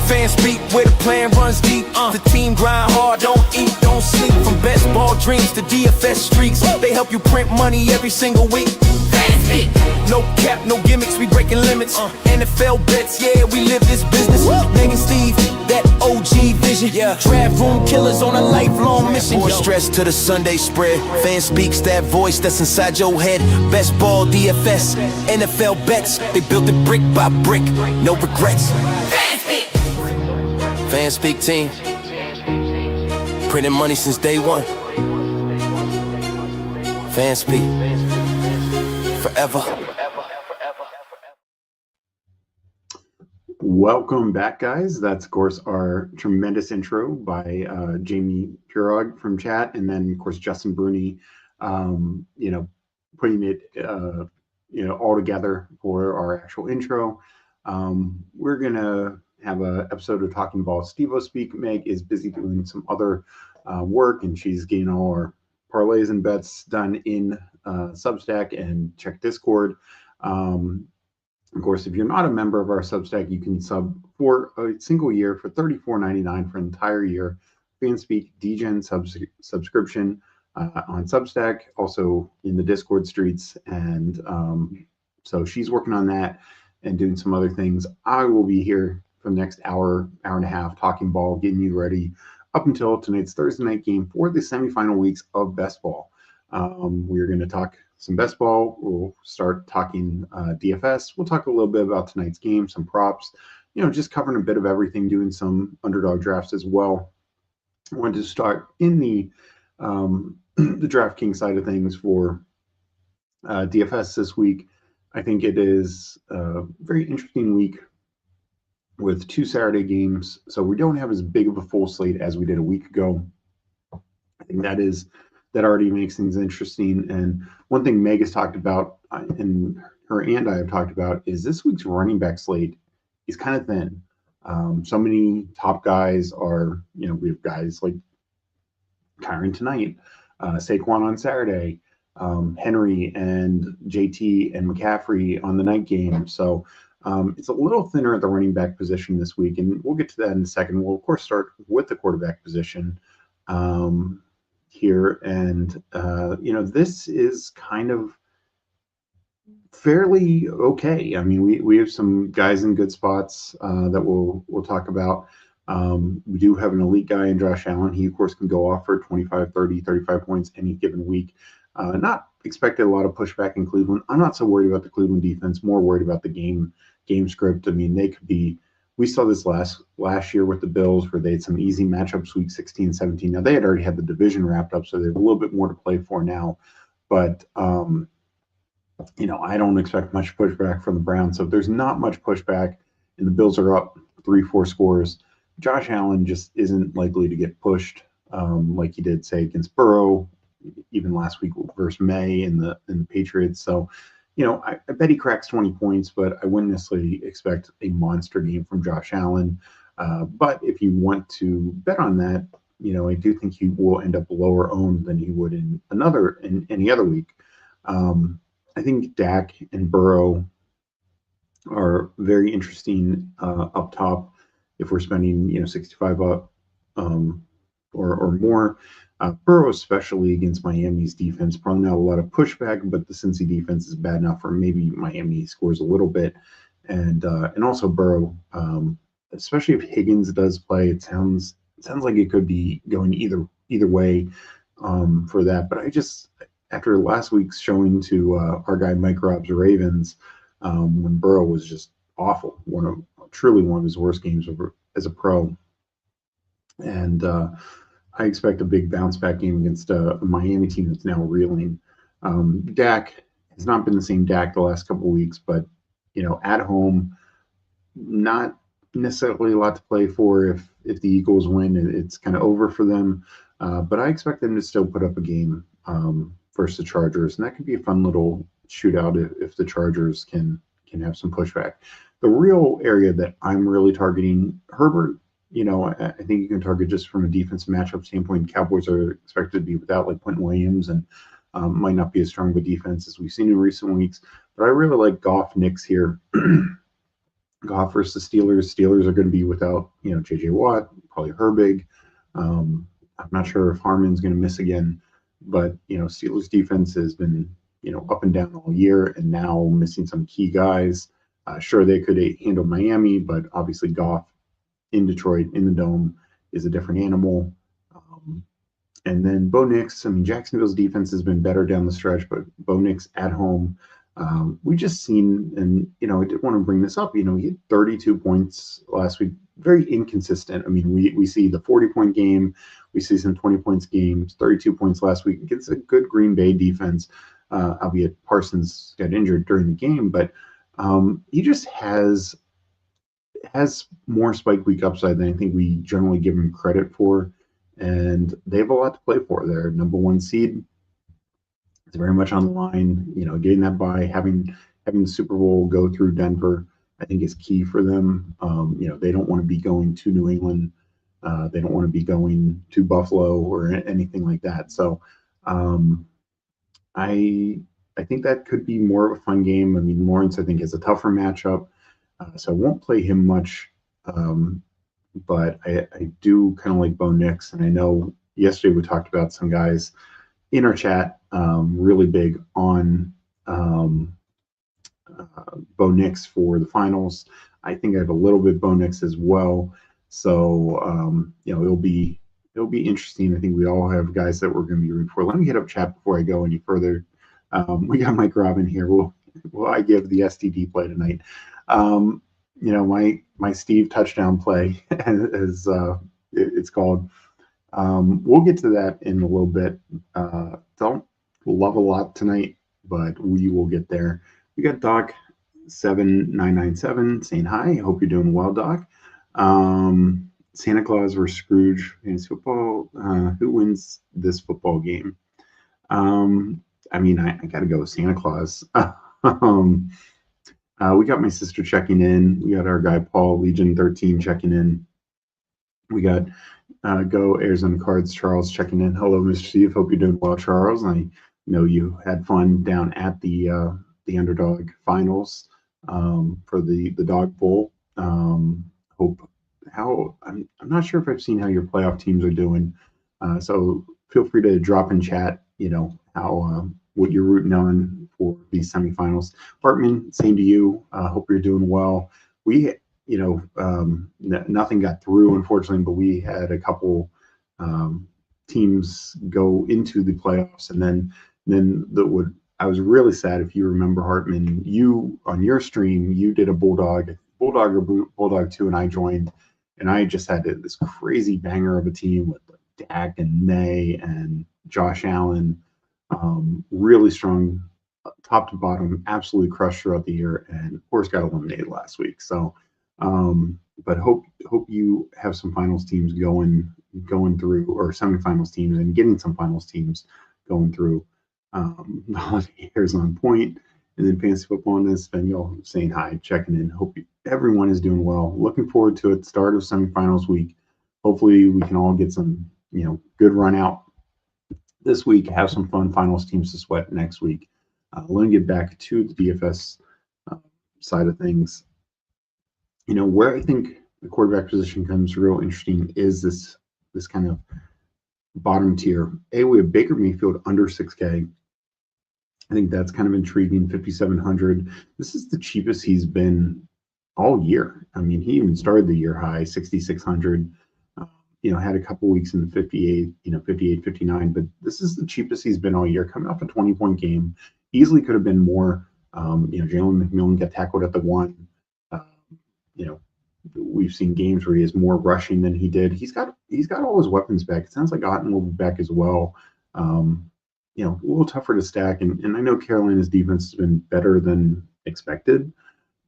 Fanspeak, where the plan runs deep. The team grind hard, don't eat, don't sleep. From best ball dreams to DFS streaks, they help you print money every single week. Fanspeak. No cap, no gimmicks, we breaking limits. NFL bets, yeah, we live this business. Meg and Steve, that OG vision. Draft room killers on a lifelong mission. More stress to the Sunday spread. Fanspeak's that voice that's inside your head. Best ball, DFS, NFL bets. They built it brick by brick, no regrets. Fanspeak team, printing money since day one. Fanspeak, forever. Welcome back, guys. That's, of course, our tremendous intro by Jamie Pirog from chat, and then, of course, Justin Bruni, putting it, all together for our actual intro. We're gonna have an episode of Talking Ball. Steveospeak. Meg is busy doing some other work, and she's getting all our parlays and bets done in Substack, and check Discord. Of course, if you're not a member of our Substack, you can sub for a single year for $34.99 for an entire year. Fanspeak DEGEN subscription on Substack, also in the Discord streets. And so she's working on that and doing some other things. I will be here for the next hour and a half, talking ball, getting you ready up until tonight's Thursday night game for the semifinal weeks of best ball. We're going to talk some best ball. We'll start talking DFS. We'll talk a little bit about tonight's game, some props, just covering a bit of everything, doing some underdog drafts as well. I wanted to start in the the DraftKings side of things for DFS this week. I think it is a very interesting week with 2 Saturday games. So we don't have as big of a full slate as we did a week ago. I think that already makes things interesting. And one thing Meg has talked about, and her and I have talked about, is this week's running back slate is kind of thin. So many top guys are, we have guys like Kyron tonight, Saquon on Saturday, Henry and JT and McCaffrey on the night game. So it's a little thinner at the running back position this week, and we'll get to that in a second. We'll, of course, start with the quarterback position here. And, this is kind of fairly okay. I mean, we have some guys in good spots that we'll talk about. We do have an elite guy in Josh Allen. He, of course, can go off for 25, 30, 35 points any given week. Not expected a lot of pushback in Cleveland. I'm not so worried about the Cleveland defense, more worried about the game script. I mean, they could be, we saw this last year with the Bills where they had some easy matchups week 16, 17. Now they had already had the division wrapped up, so they have a little bit more to play for now. But, I don't expect much pushback from the Browns. So if there's not much pushback and the Bills are up 3-4 scores, Josh Allen just isn't likely to get pushed like he did, say, against Burrow, even last week versus May in the Patriots. So, I bet he cracks 20 points, but I wouldn't necessarily expect a monster game from Josh Allen. But if you want to bet on that, I do think he will end up lower owned than he would in any other week. I think Dak and Burrow are very interesting up top if we're spending 65 up or more. Burrow, especially against Miami's defense, probably not a lot of pushback, but the Cincy defense is bad enough, or maybe Miami scores a little bit. And also Burrow, especially if Higgins does play, it sounds like it could be going either way for that. But I just, after last week's showing to our guy Mike Robb's Ravens, when Burrow was just awful, truly one of his worst games as a pro, and I expect a big bounce back game against a Miami team that's now reeling. Dak has not been the same Dak the last couple of weeks, but at home, not necessarily a lot to play for. If the Eagles win, it's kind of over for them. But I expect them to still put up a game versus the Chargers, and that could be a fun little shootout if the Chargers can have some pushback. The real area that I'm really targeting, Herbert, I think you can target just from a defensive matchup standpoint. Cowboys are expected to be without like Quentin Williams, and might not be as strong of a defense as we've seen in recent weeks. But I really like Goff Knicks here. Goff versus Steelers. Steelers are going to be without, J.J. Watt, probably Herbig. I'm not sure if Harmon's going to miss again, but, Steelers defense has been, up and down all year and now missing some key guys. Sure, they could handle Miami, but obviously Goff in Detroit, in the Dome, is a different animal. And then Bo Nix, I mean, Jacksonville's defense has been better down the stretch, but Bo Nix at home, we just seen, and, I did want to bring this up, he had 32 points last week, very inconsistent. I mean, we see the 40-point game, we see some 20 points games, 32 points last week against a good Green Bay defense, albeit Parsons got injured during the game, but he just has more spike week upside than I think we generally give him credit for. And they have a lot to play for. They're number one seed. It's very much on the line. Getting that by having the Super Bowl go through Denver, I think is key for them. They don't want to be going to New England. They don't want to be going to Buffalo or anything like that. So I think that could be more of a fun game. I mean, Lawrence, I think, is a tougher matchup. So I won't play him much. But I do kind of like Bo Nix, and I know yesterday we talked about some guys in our chat really big on Bo Nix for the finals. I think I have a little bit Bo Nix as well, so it'll be interesting. I think we all have guys that we're going to be rooting for. Let me hit up chat before I go any further. We got Mike Robin here. Will I give the STD play tonight? My Steve touchdown play, as it's called. We'll get to that in a little bit. Don't love a lot tonight, but we will get there. We got Doc 7997 saying hi. Hope you're doing well, Doc. Santa Claus versus Scrooge in football. Who wins this football game? I got to go with Santa Claus. We got my sister checking in. We got our guy Paul Legion 13 checking in. We got Go Arizona Cards Charles checking in. Hello, Mr. Steve. Hope you're doing well, Charles. I know you had fun down at the Underdog finals for the Dog Bowl. I'm not sure if I've seen how your playoff teams are doing. So feel free to drop in chat. How what you're rooting on for these semifinals. Hartman, same to you. Hope you're doing well. We, nothing got through, unfortunately, but we had a couple teams go into the playoffs, and then I was really sad. If you remember, Hartman, you on your stream, you did a Bulldog or Bulldog 2, and I joined, and I just had this crazy banger of a team with Dak and May and Josh Allen. Really strong top to bottom, absolutely crushed throughout the year, and of course got eliminated last week. So, but hope you have some finals teams going through, or semifinals teams, and getting some finals teams going through. The holiday is on point, and then fantasy football and Espanol saying hi, checking in. Hope everyone is doing well. Looking forward to it. Start of semifinals week. Hopefully we can all get some good run out this week, have some fun finals teams to sweat next week. Let me get back to the DFS side of things. Where I think the quarterback position comes real interesting is this kind of bottom tier. We have Baker Mayfield under 6K. I think that's kind of intriguing, 5,700. This is the cheapest he's been all year. I mean, he even started the year high, 6,600. Had a couple weeks in the 58, 58, 59, but this is the cheapest he's been all year, coming off a 20-point game. Easily could have been more. Jalen McMillan got tackled at the 1. We've seen games where he has more rushing than he did. He's got all his weapons back. It sounds like Otten will be back as well. A little tougher to stack, and I know Carolina's defense has been better than expected,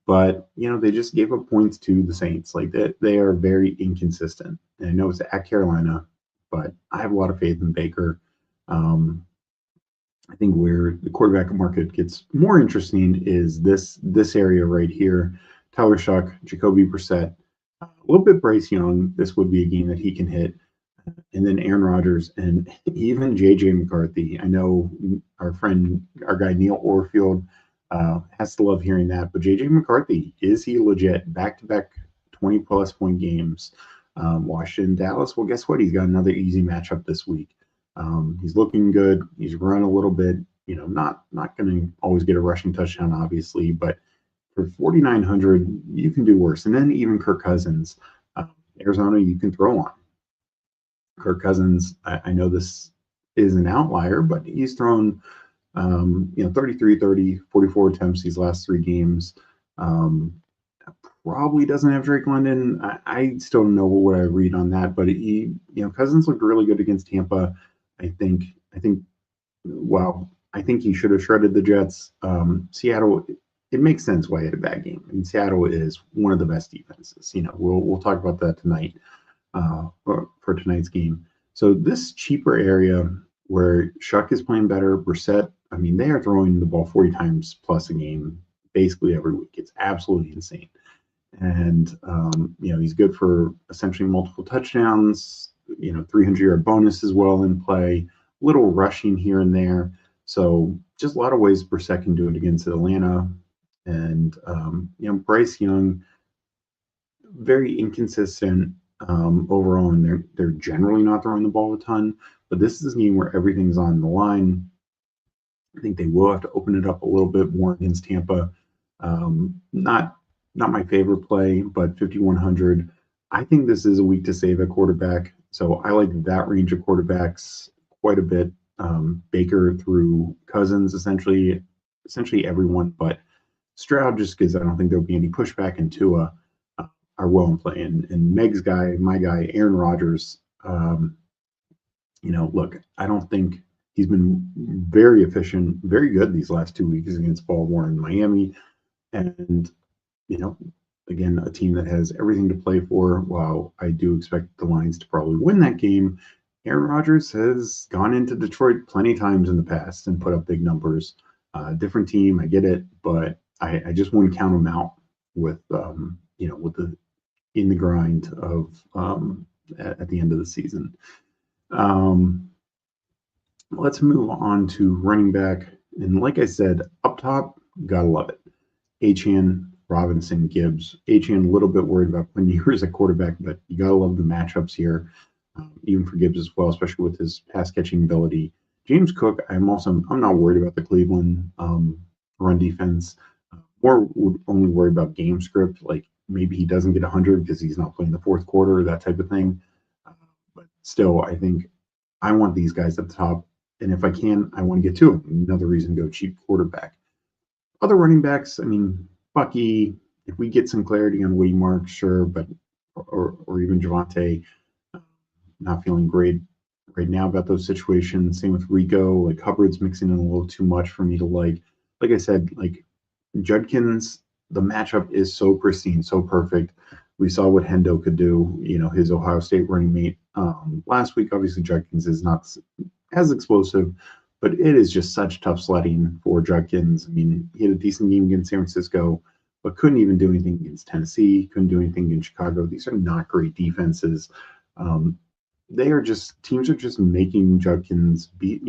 but they just gave up points to the Saints. Like they are very inconsistent. And I know it's at Carolina, but I have a lot of faith in Baker. I think where the quarterback market gets more interesting is this area right here. Tyler Shuck, Jacoby Brissett, a little bit Bryce Young. This would be a game that he can hit. And then Aaron Rodgers and even J.J. McCarthy. I know our guy Neil Orfield Has to love hearing that. But JJ McCarthy, is he legit? Back-to-back 20-plus point games. Washington, Dallas. Well, guess what? He's got another easy matchup this week. He's looking good. He's run a little bit. Not going to always get a rushing touchdown, obviously, but for 4,900, you can do worse. And then even Kirk Cousins, Arizona, you can throw on. Kirk Cousins, I know this is an outlier, but he's thrown 33, 30, 44 attempts these last 3 games. Probably doesn't have Drake London. I still don't know what I read on that, but Cousins looked really good against Tampa. I think he should have shredded the Jets. Seattle, it makes sense why he had a bad game. I mean, Seattle is one of the best defenses. We'll talk about that tonight for tonight's game. So this cheaper area where Shuck is playing better, Brissett, I mean, they are throwing the ball 40 times plus a game basically every week. It's absolutely insane. And, he's good for essentially multiple touchdowns, 300-yard bonus as well in play, little rushing here and there. So just a lot of ways Brissett can do it against Atlanta. And, Bryce Young, very inconsistent overall, and they're generally not throwing the ball a ton. But this is a game where everything's on the line. I think they will have to open it up a little bit more against Tampa. Not my favorite play, but 5,100. I think this is a week to save a quarterback. So I like that range of quarterbacks quite a bit. Baker through Cousins, essentially everyone, but Stroud, just because I don't think there'll be any pushback, and Tua are well in play. And Meg's guy, my guy, Aaron Rodgers, look, I don't think he's been very efficient, very good these last 2 weeks against Baltimore and Miami. And, again, a team that has everything to play for. While I do expect the Lions to probably win that game, Aaron Rodgers has gone into Detroit plenty of times in the past and put up big numbers. Different team, I get it, but I just wouldn't count him out with, with the in the grind of at the end of the season. Let's move on to running back. And like I said, up top, gotta love it. Achane, Robinson, Gibbs. Achane, a little bit worried about playing years at quarterback, but you gotta love the matchups here, even for Gibbs as well, especially with his pass catching ability. James Cook, I'm not worried about the Cleveland run defense. More only worried about game script, like maybe he doesn't get 100 because he's not playing the fourth quarter, that type of thing. But still, I think I want these guys at the top. And if I can, I want to get 2 of them. Another reason to go cheap quarterback. Other running backs, I mean, Bucky, if we get some clarity on Woody Marks, sure, but or even Javonte, not feeling great right now about those situations. Same with Rico. Like Hubbard's mixing in a little too much for me to like. Like I said, like Judkins, the matchup is so pristine, so perfect. We saw what Hendo could do, his Ohio State running mate last week. Obviously, Judkins is not as explosive, but it is just such tough sledding for Judkins. I mean, he had a decent game against San Francisco, but couldn't even do anything against Tennessee, couldn't do anything in Chicago. These are not great defenses. Teams are just making Judkins beat,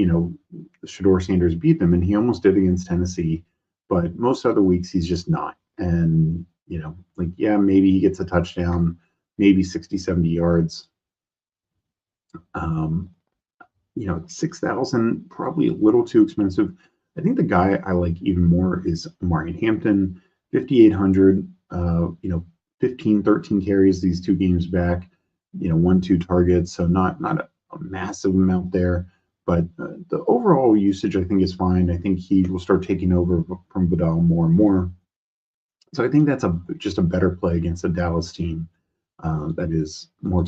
Shador Sanders beat them, and he almost did against Tennessee, but most other weeks he's just not. And, maybe he gets a touchdown, maybe 60, 70 yards. 6,000, probably a little too expensive. I think the guy I like even more is Marion Hampton, 5,800, 15, 13 carries these 2 games back, 1-2 targets. So not a massive amount there, but the overall usage I think is fine. I think he will start taking over from Vidal more and more. So I think that's just a better play against a Dallas team that is more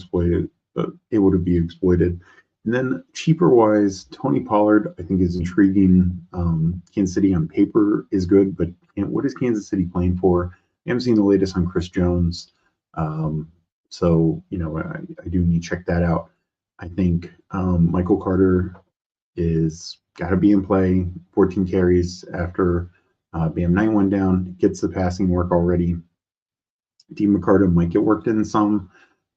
able to be exploited. And then cheaper wise, Tony Pollard, I think is intriguing. Kansas City on paper is good, but what is Kansas City playing for? I haven't seen the latest on Chris Jones. So, I do need to check that out. I think Michael Carter is got to be in play, 14 carries after Bam 9-1 down, gets the passing work already. Dean McCarter might get worked in some,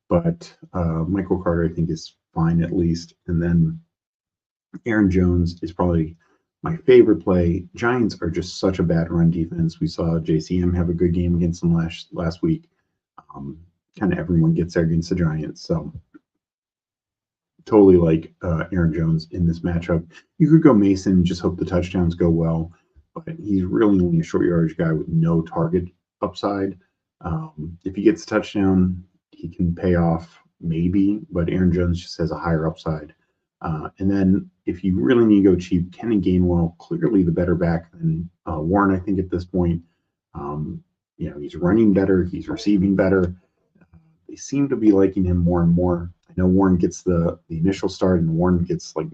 but Michael Carter, I think, is fine at least. And then Aaron Jones is probably My favorite play, Giants are just such a bad run defense. We saw JCM have a good game against them last week. Kind of everyone gets there against the Giants. So totally like Aaron Jones in this matchup. You could go Mason and just hope the touchdowns go well, but he's really only a short yardage guy with no target upside. If he gets a touchdown, he can pay off maybe, but Aaron Jones just has a higher upside. And then if you really need to go cheap, Kenny Gainwell, clearly the better back than Warren, I think, at this point. He's running better, he's receiving better. They seem to be liking him more and more. I know Warren gets the initial start, and Warren gets like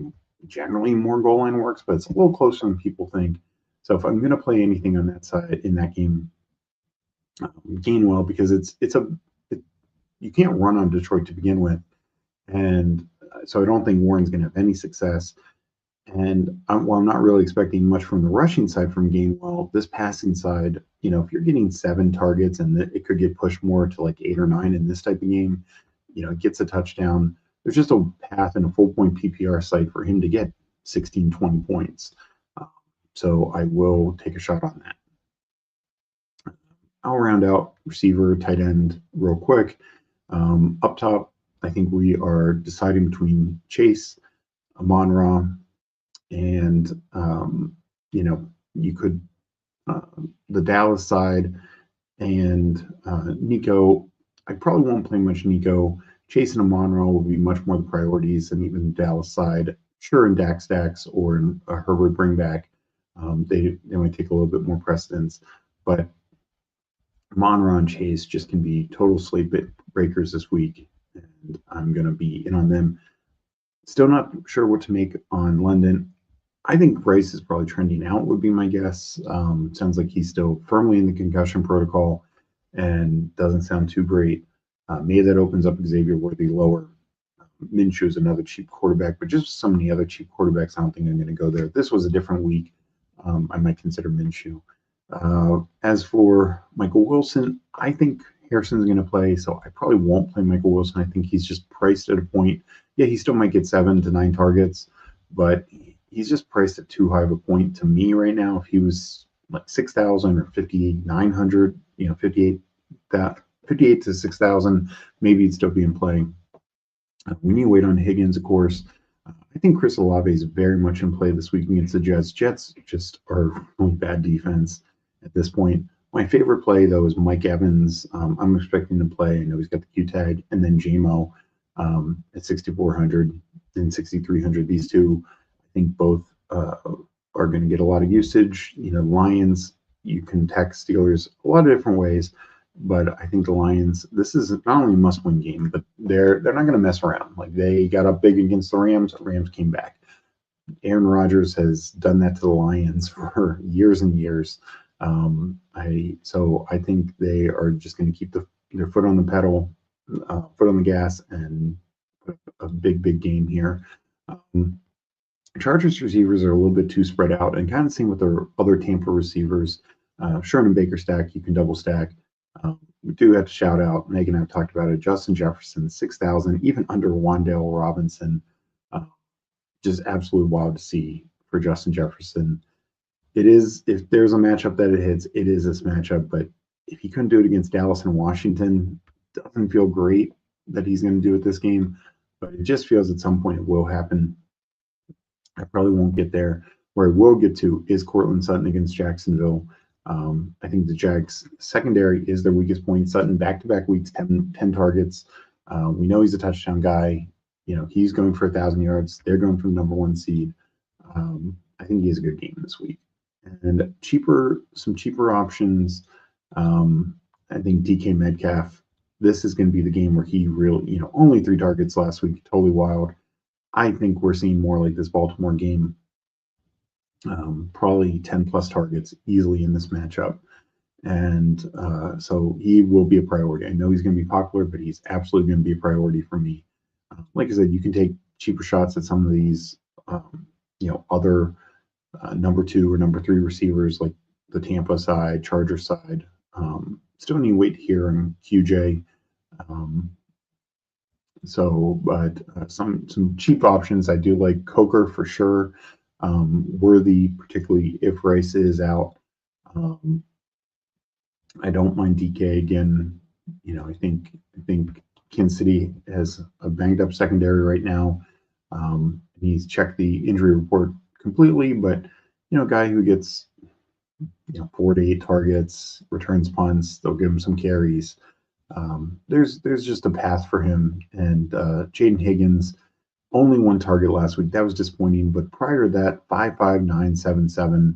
generally more goal line works, but it's a little closer than people think. So if I'm going to play anything on that side in that game, Gainwell, because you can't run on Detroit to begin with, and so I don't think Warren's going to have any success. And while I'm not really expecting much from the rushing side from Gainwell, this passing side, if you're getting 7 targets and it could get pushed more to like 8 or 9 in this type of game, it gets a touchdown. There's just a path in a full point PPR site for him to get 16, 20 points. So I will take a shot on that. I'll round out receiver, tight end real quick. Up top, I think we are deciding between Chase, Amon-Ra, and you could the Dallas side and Nico. I probably won't play much Nico. Chase and Amon-Ra will be much more the priorities than even the Dallas side. Sure, in Dak stacks or in a Herbert bring back, they might take a little bit more precedence, but Amon-Ra and Chase just can be total slate breakers this week, and I'm going to be in on them. Still not sure what to make on London. I think Bryce is probably trending out, would be my guess. Sounds like he's still firmly in the concussion protocol and doesn't sound too great. Maybe that opens up Xavier Worthy lower. Minshew is another cheap quarterback, but just so many other cheap quarterbacks, I don't think I'm going to go there. If this was a different week, I might consider Minshew. As for Michael Wilson, I think Harrison's going to play, so I probably won't play Michael Wilson. I think he's just priced at a point. Yeah, he still might get 7 to 9 targets, but he's just priced at too high of a point to me right now. If he was like 6,000 or 5,900, 58 to 6,000, maybe he'd still be in play. We need to wait on Higgins, of course. I think Chris Olave is very much in play this week against the Jets. Jets just are really bad defense at this point. My favorite play, though, is Mike Evans. I'm expecting to play. I know he's got the Q tag, and then JMO at 6,400 and 6,300. These two, I think, both are going to get a lot of usage. Lions, you can attack Steelers a lot of different ways, but I think the Lions, this is not only a must-win game, but they're not going to mess around. Like, they got up big against the Rams. The Rams came back. Aaron Rodgers has done that to the Lions for years and years. So I think they are just going to keep their foot on the pedal, foot on the gas, and put a big game here. Chargers receivers are a little bit too spread out, and kind of same with their other Tampa receivers. Sherman Baker stack, you can double stack. We do have to shout out, Megan and I have talked about it, Justin Jefferson, 6,000, even under Wan'Dale Robinson. Just absolutely wild to see for Justin Jefferson. It is, if there's a matchup that it hits, it is this matchup, but if he couldn't do it against Dallas and Washington, it doesn't feel great that he's going to do it this game, but it just feels at some point it will happen. I probably won't get there. Where I will get to is Cortland Sutton against Jacksonville. I think the Jags secondary is their weakest point. Sutton back-to-back weeks, 10 targets. We know he's a touchdown guy. He's going for 1,000 yards. They're going for the number 1 seed. I think he has a good game this week. And some cheaper options. I think DK Metcalf. This is going to be the game where he really, only 3 targets last week, totally wild. I think we're seeing more like this Baltimore game. Probably 10 plus targets easily in this matchup. And so he will be a priority. I know he's going to be popular, but he's absolutely going to be a priority for me. Like I said, you can take cheaper shots at some of these, other number 2 or number 3 receivers, like the Tampa side, Charger side. Still need to wait here on QJ. But some cheap options. I do like Coker for sure. Worthy, particularly if Rice is out. I don't mind DK again. I think Kansas City has a banged up secondary right now. He's checked the injury report completely, but a guy who gets 4 to 8 targets, returns punts, they'll give him some carries. There's just a path for him. And Jaden Higgins, only 1 target last week. That was disappointing. But prior to that, 5.5, 9.77.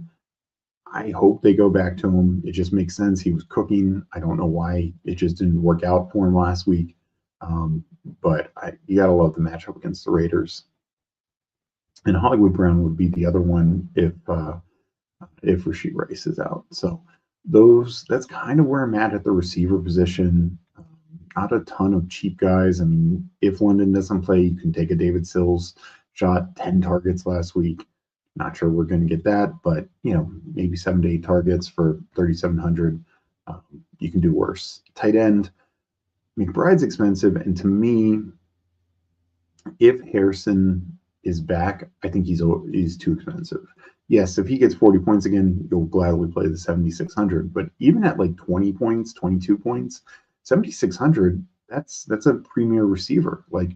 I hope they go back to him. It just makes sense. He was cooking. I don't know why it just didn't work out for him last week. But you got to love the matchup against the Raiders. And Hollywood Brown would be the other one if Rashee Rice is out. So that's kind of where I'm at the receiver position. Not a ton of cheap guys. I mean, if London doesn't play, you can take a David Sills shot, 10 targets last week. Not sure we're going to get that, but maybe 7 to 8 targets for 3,700. You can do worse. Tight end, McBride's expensive, and to me, if Harrison is back, I think he's too expensive. Yes, if he gets 40 points again, you'll gladly play the 7,600. But even at like 20 points, 22 points, 7,600, that's a premier receiver. Like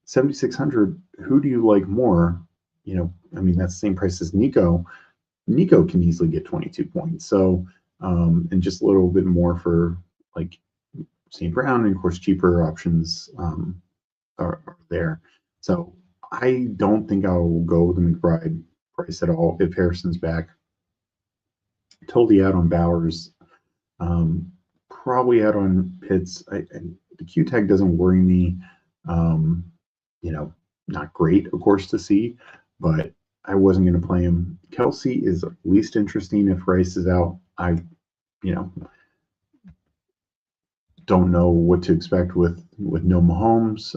7,600, who do you like more? That's the same price as Nico. Nico can easily get 22 points. So, and just a little bit more for like St. Brown, and of course, cheaper options are there. So I don't think I'll go the McBride price at all if Harrison's back. Totally out on Bowers. Probably out on Pitts. The Q tag doesn't worry me. Not great, of course, to see, but I wasn't going to play him. Kelsey is least interesting if Rice is out. I don't know what to expect with no Mahomes,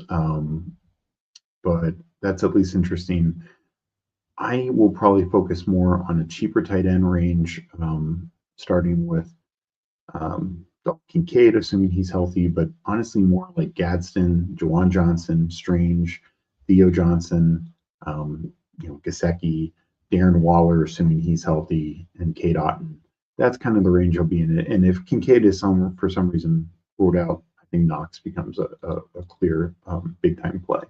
but that's at least interesting. I will probably focus more on a cheaper tight end range, starting with Kincaid, assuming he's healthy, but honestly more like Gadsden, Jawan Johnson, Strange, Theo Johnson, Gesicki, Darren Waller, assuming he's healthy, and Cade Otton. That's kind of the range I'll be in. And if Kincaid is for some reason ruled out, I think Knox becomes a clear big-time play.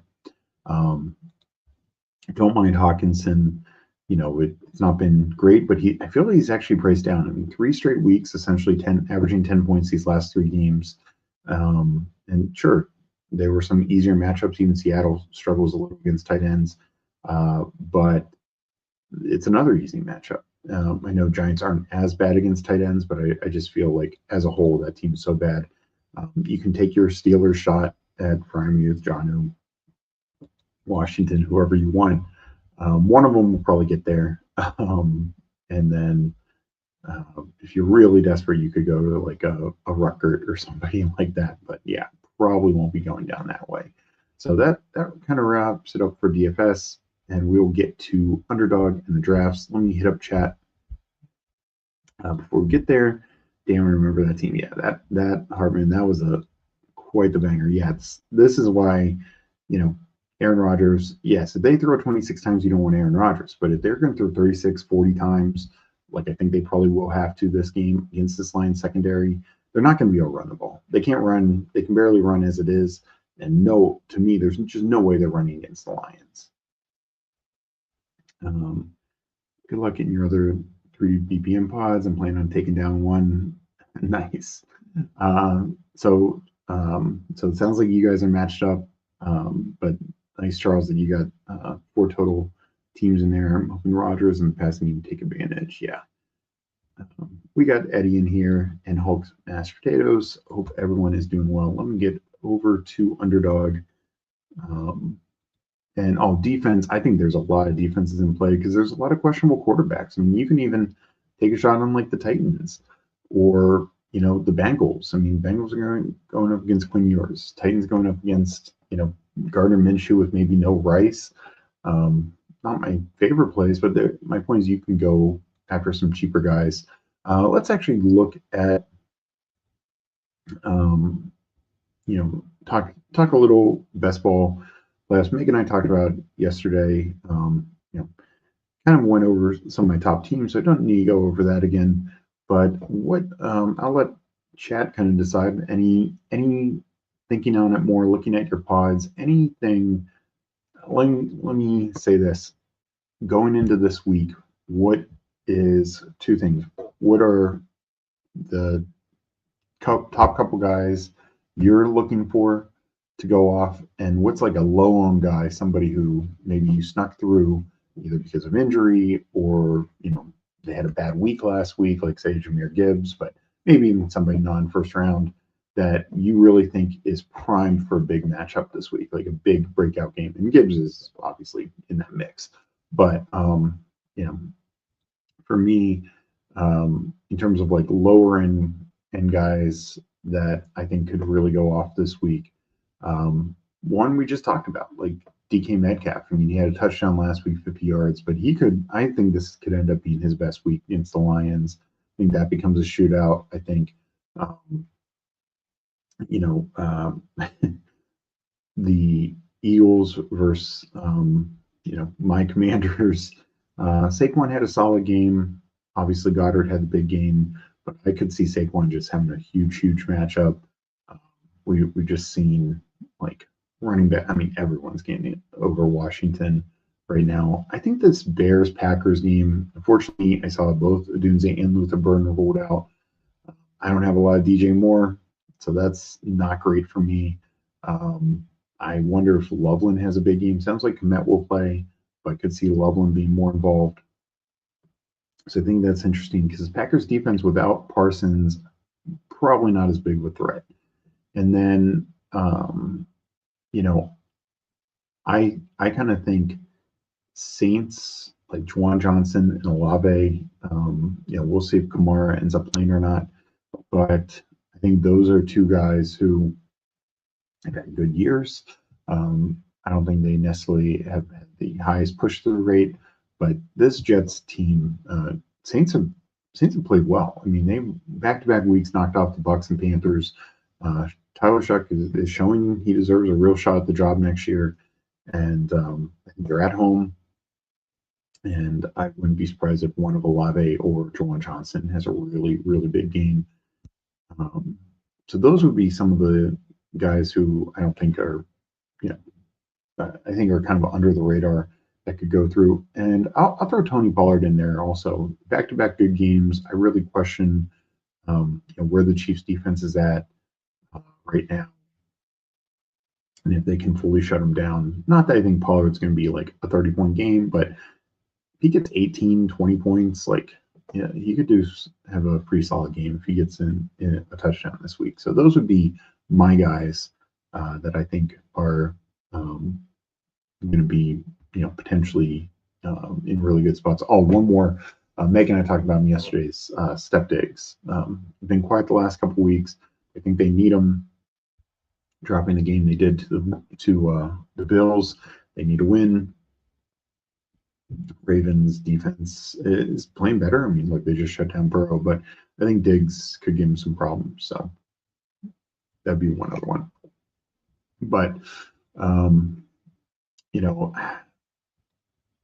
I don't mind Hawkinson. It's not been great, but I feel like he's actually priced down. I mean, 3 straight weeks, essentially averaging 10 points these last 3 games. And sure, there were some easier matchups. Even Seattle struggles a little against tight ends, but it's another easy matchup. I know Giants aren't as bad against tight ends, but I just feel like as a whole, that team's so bad. You can take your Steelers shot at Freiermuth, Jonnu, Washington, whoever you want. One of them will probably get there. And then if you're really desperate, you could go to like a Ruckert or somebody like that. But yeah, probably won't be going down that way. So that kind of wraps it up for DFS. And we'll get to Underdog and the drafts. Let me hit up chat before we get there. Damn, remember that team. Yeah, that Hartman, that was quite the banger. Yeah, this is why, Aaron Rodgers, yes, if they throw 26 times, you don't want Aaron Rodgers. But if they're going to throw 36, 40 times, like I think they probably will have to this game against this Lions secondary, they're not going to be able to run the ball. They can't run. They can barely run as it is. And to me, there's just no way they're running against the Lions. Good luck getting your other 3 BPM pods. I'm planning on taking down one. Nice. So it sounds like you guys are matched up. But nice, Charles, that you got 4 total teams in there. I'm hoping Rodgers and passing you take advantage. Yeah. We got Eddie in here and Hulk's mashed potatoes. Hope everyone is doing well. Let me get over to Underdog. And defense, I think there's a lot of defenses in play because there's a lot of questionable quarterbacks. I mean, you can even take a shot on like the Titans or, the Bengals. I mean, Bengals are going up against Quinn Ewers. Titans going up against, Gardner Minshew with maybe no Rice. Not my favorite plays, but my point is you can go after some cheaper guys. Let's actually look at, talk a little best ball playoffs. Megan and I talked about yesterday, kind of went over some of my top teams, so I don't need to go over that again. But what I'll let chat kind of decide. Any thinking on it more, looking at your pods, anything. Let me say this: going into this week, what is two things? What are the top couple guys you're looking for to go off, and what's like a low on guy, somebody who maybe you snuck through either because of injury or they had a bad week last week, like say Jahmyr Gibbs, but maybe even somebody non-first round that you really think is primed for a big matchup this week, like a big breakout game. And Gibbs is obviously in that mix, but you know, for me, in terms of like lower end guys that I think could really go off this week. One we just talked about, like DK Metcalf. I mean, he had a touchdown last week, 50 yards, but I think this could end up being his best week against the Lions. I think that becomes a shootout. I think, the Eagles versus, my Commanders. Saquon had a solid game. Obviously, Goddard had the big game, but I could see Saquon just having a huge matchup. We just seen like running back. I mean, everyone's getting it over Washington right now. I think this Bears Packers game. Unfortunately, I saw both Odunze and Luther Burden ruled out. I don't have a lot of DJ Moore, so that's not great for me. I wonder if Loveland has a big game. Sounds like Komet will play, but I could see Loveland being more involved. So I think that's interesting because Packers defense without Parsons probably not as big of a threat. And then, I kind of think Saints like Juwan Johnson and Olave. We'll see if Kamara ends up playing or not. But I think those are two guys who have had good years. I don't think they necessarily have had the highest push through rate, but this Jets team, Saints have played well. I mean, they back-to-back weeks knocked off the Bucs and Panthers. Tyler Shuck is showing he deserves a real shot at the job next year, and I think they're at home. And I wouldn't be surprised if one of Olave or Juwan Johnson has a really big game. So those would be some of the guys who I don't think are, I think are kind of under the radar that could go through. And I'll throw Tony Pollard in there also. Back-to-back good games. I really question where the Chiefs defense is at right now, and if they can fully shut him down. Not that I think Pollard's going to be like a 30-point game, but if he gets 18, 20 points, he could have a pretty solid game if he gets in a touchdown this week. So those would be my guys that I think are going to be, potentially in really good spots. Oh, one more. Megan and I talked about him yesterday's Step Diggs. Been quiet the last couple weeks. I think they need him. Dropping the game they did to the Bills. They need to win. Ravens defense is playing better. I mean, look, they just shut down Burrow, but I think Diggs could give him some problems. So that'd be one other one. But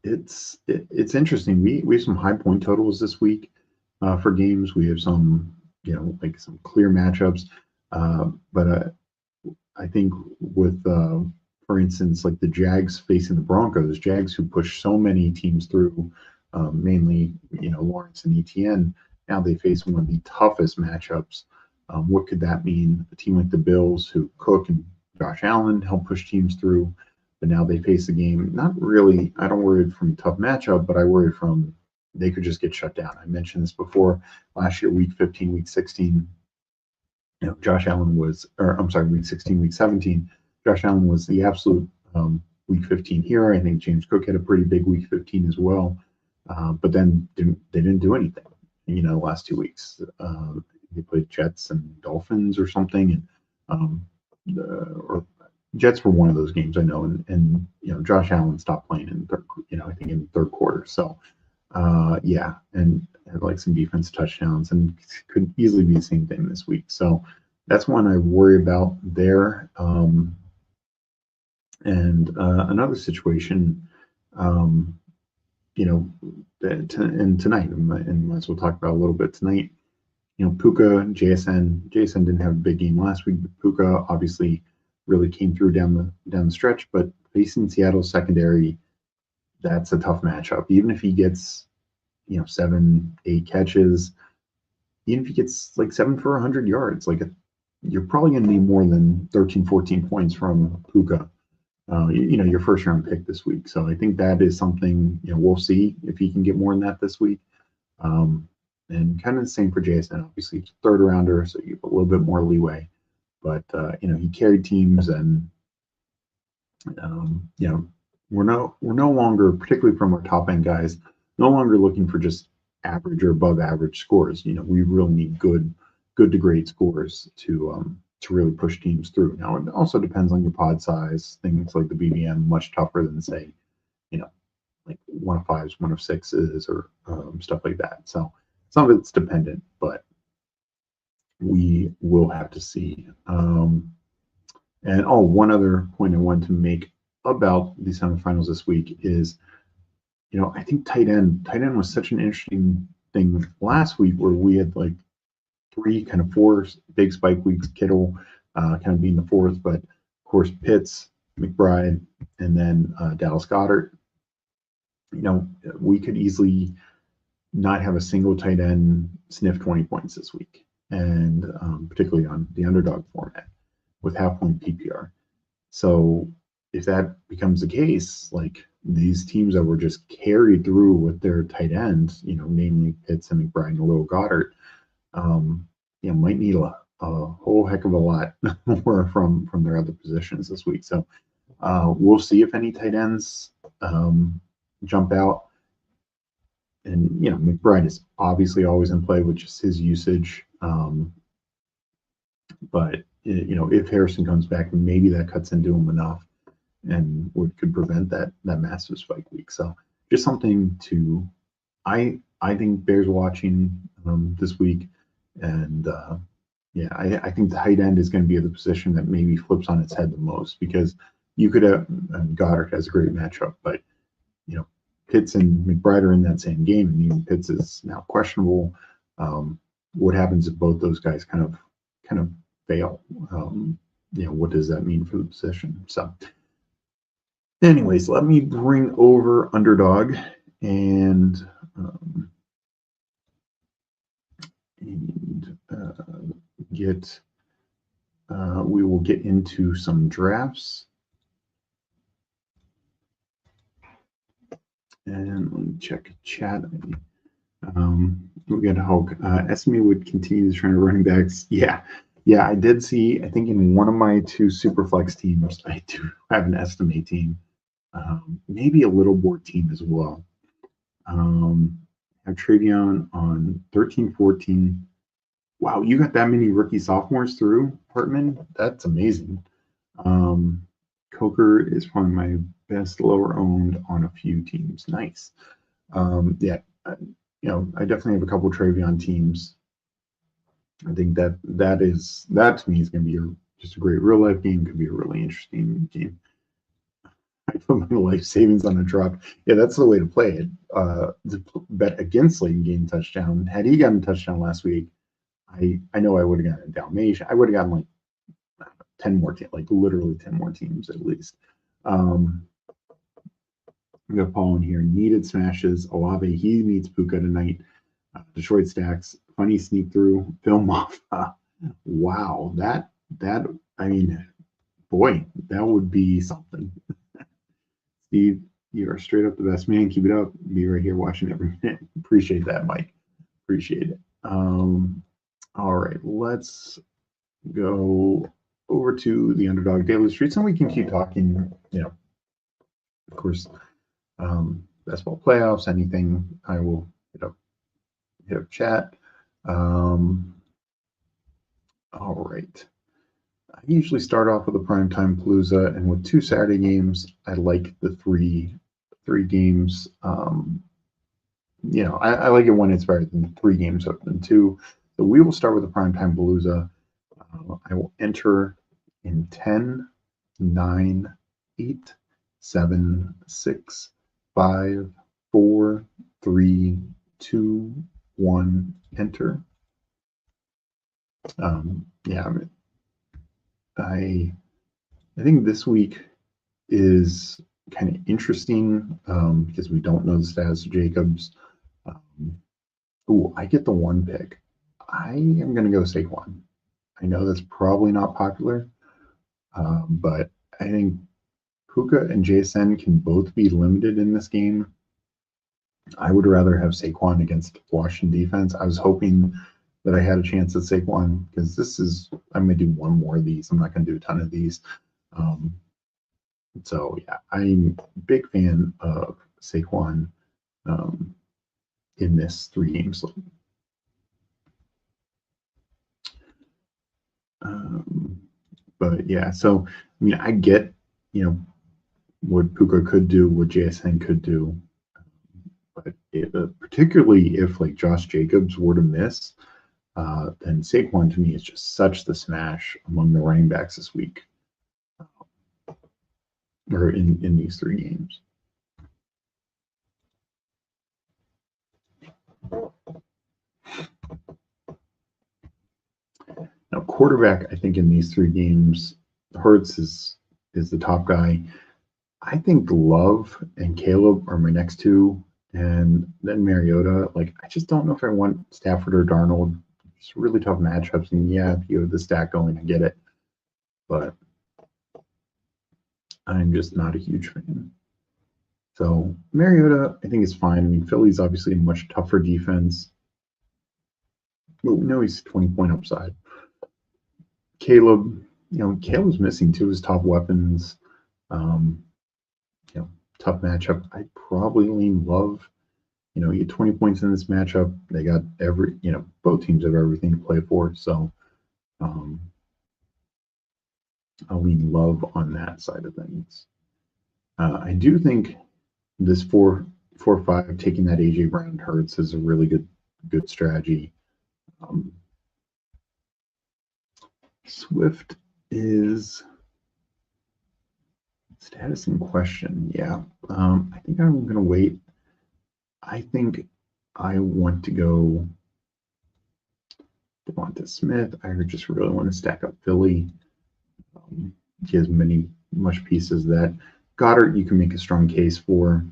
it's interesting. We have some high point totals this week for games. We have some like some clear matchups. But I think with for instance, like the Jags facing the Broncos, Jags who push so many teams through, mainly Lawrence and ETN. Now they face one of the toughest matchups. What could that mean? A team like the Bills, who Cook and Josh Allen help push teams through, but now they face a game. Not really. I don't worry from a tough matchup, but I worry from they could just get shut down. I mentioned this before. Last year, week 15, week 16. Josh Allen was, week 16, week 17. Josh Allen was the absolute week 15 hero. I think James Cook had a pretty big week 15 as well. But then they didn't do anything, the last 2 weeks. They played Jets and Dolphins or something. And or Jets were one of those games I know. And Josh Allen stopped playing in I think in the third quarter. So, and had like some defense touchdowns and could easily be the same thing this week. So that's one I worry about there. And another situation, and tonight, and as we'll talk about a little bit tonight, Puka, JSN didn't have a big game last week, but Puka obviously really came through down the stretch. But facing Seattle's secondary, that's a tough matchup. Even if he gets 7-8 catches, even if he gets like 7 for 100 yards, you're probably going to need more than 13, 14 points from Puka. Your first round pick this week. So I think that is something, we'll see if he can get more than that this week. And kind of the same for JSN. Obviously, he's a third rounder, so you have a little bit more leeway. But he carried teams, and we're no longer, particularly from our top end guys, no longer looking for just average or above average scores. We really need good to great scores to really push teams through. Now, it also depends on your pod size. Things like the BBM, much tougher than, say, like 1 of 5s, 1 of 6s, or stuff like that. So some of it's dependent, but we will have to see. And one other point I wanted to make about the semifinals this week is, I think tight end was such an interesting thing last week, where we had like 4 big spike weeks, Kittle kind of being the fourth, but of course Pitts, McBride, and then Dallas Goedert. We could easily not have a single tight end sniff 20 points this week, and particularly on the underdog format with half-point PPR. So if that becomes the case, like these teams that were just carried through with their tight ends, namely Pitts and McBride and Little Goddard, might need a whole heck of a lot more from their other positions this week. So we'll see if any tight ends jump out. And McBride is obviously always in play with just his usage. But if Harrison comes back, maybe that cuts into him enough and could prevent that massive spike week. So just something to, I think Bears watching this week. And I think the tight end is going to be the position that maybe flips on its head the most, because you could have, Goddard has a great matchup, but Pitts and McBride are in that same game, and even Pitts is now questionable. What happens if both those guys kind of fail? What does that mean for the position? So anyways, let me bring over Underdog and we will get into some drafts. And let me check chat. We got Hulk. Esme would continue to train running backs. Yeah, I did see, I think in one of my 2 Superflex teams, I do have an estimate team. Maybe a little board team as well. I have Travion on 13-14. Wow, you got that many rookie sophomores through, Hartman? That's amazing. Coker is probably my best lower owned on a few teams. Nice. I definitely have a couple Travion teams. I think that to me is going to be just a great real life game. Could be a really interesting game. I put my life savings on a drop. Yeah, that's the way to play it. To bet against Slayton getting touchdown. Had he gotten a touchdown last week, I know I would have gotten a Dalmatian. I would have gotten like 10 more teams, like literally 10 more teams at least. We got Paul in here. Needed smashes. Olave, he meets Puka tonight. Detroit stacks. Funny sneak through. Film off. Wow, that I mean, boy, that would be something. Steve, you are straight up the best man. Keep it up. Be right here watching every minute. Appreciate that, Mike. Appreciate it. All right, let's go over to the Underdog Daily Streets, and we can keep talking. Of course, basketball playoffs, anything. I will hit up chat. All right. I usually start off with a primetime Palooza, and with 2 Saturday games, I like the three games. I like it when it's better than 3 games than 2. So we will start with the primetime Palooza. I will enter in 10, 9, 8, 7, 6, 5, 4, 3, 2, 1, enter. Yeah, I think this week is kind of interesting because we don't know the status of Jacobs. I get the 1 pick. I am going to go Saquon. I know that's probably not popular, but I think Puka and JSN can both be limited in this game. I would rather have Saquon against Washington defense. I was hoping that I had a chance at Saquon because I'm going to do one more of these. I'm not going to do a ton of these. So yeah, I'm a big fan of Saquon in this 3-game slate. But yeah, so I mean, I get what Puka could do, what JSN could do, but particularly if like Josh Jacobs were to miss, then Saquon to me is just such the smash among the running backs this week, or in these 3 games. Now, quarterback, I think in these 3 games, Hurts is the top guy. I think Love and Caleb are my next 2, and then Mariota. Like, I just don't know if I want Stafford or Darnold. It's really tough matchups, and yeah, if you have the stack going, I get it, but I'm just not a huge fan. So Mariota, I think, is fine. I mean, Philly's obviously a much tougher defense. But we know he's 20-point upside. Caleb, Caleb's missing 2 of his top weapons. Tough matchup. I'd probably lean Love. You get 20 points in this matchup. They got both teams have everything to play for. So I'll lean Love on that side of things. I do think this 4-5 taking that AJ Brown Hurts is a really good strategy. Swift is status in question. Yeah, I think I'm going to wait. I think I want to go Devonta Smith. I just really want to stack up Philly. He has much pieces that Goddard you can make a strong case for.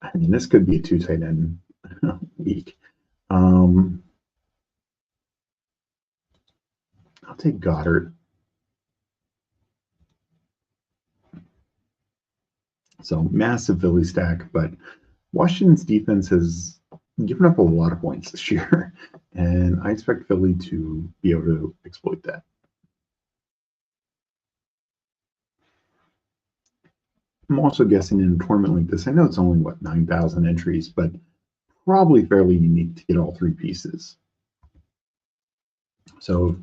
I mean, this could be a 2 tight end week. I'll take Goddard. So massive Philly stack, but Washington's defense has given up a lot of points this year, and I expect Philly to be able to exploit that. I'm also guessing in a tournament like this, I know it's only, 9,000 entries, but probably fairly unique to get all 3 pieces. So,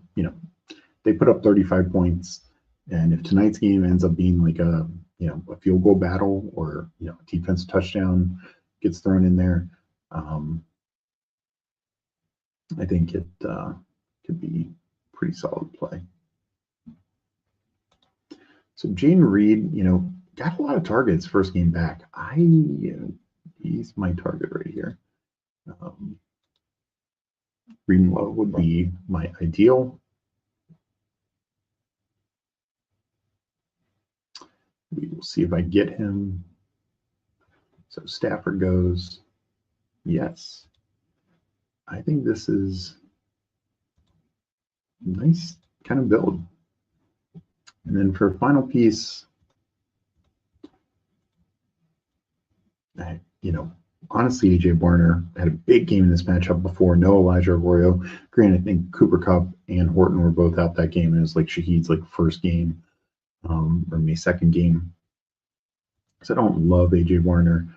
they put up 35 points, and if tonight's game ends up being like a field goal battle or, a defensive touchdown gets thrown in there, I think it could be pretty solid play. So Jayden Reed, got a lot of targets first game back. He's my target right here. Reed and Lowe would be my ideal. We will see if I get him. So Stafford goes. Yes. I think this is a nice kind of build. And then for a final piece, honestly, AJ Barner had a big game in this matchup before. No Elijah Arroyo. Granted, I think Cooper Kupp and Horton were both out that game. And it was like Shaheed's first game, or maybe second game. So I don't love AJ Barner.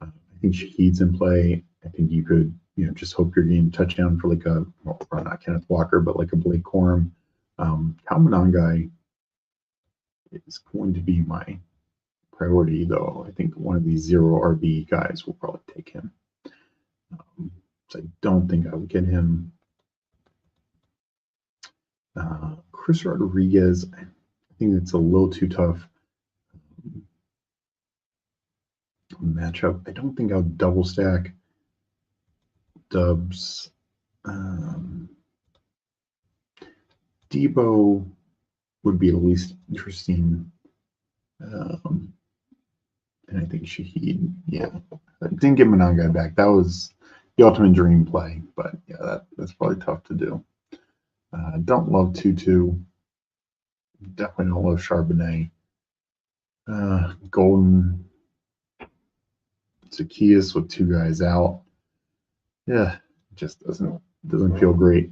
I think Shaheed's in play. I think you could, just hope you're getting a touchdown for not Kenneth Walker, but like a Blake Corum. Calmanon guy is going to be my priority, though. I think one of these 0 RB guys will probably take him. So I don't think I would get him. Chris Rodriguez, I think it's a little too tough. matchup. I don't think I'll double stack Dubs. Debo would be the least interesting. And I think Shaheed, yeah. I didn't get Monangai back. That was the ultimate dream play, but yeah, that's probably tough to do. Don't love Tutu. Definitely don't love Charbonnet. Golden Zacchaeus with 2 guys out. Yeah, just doesn't feel great.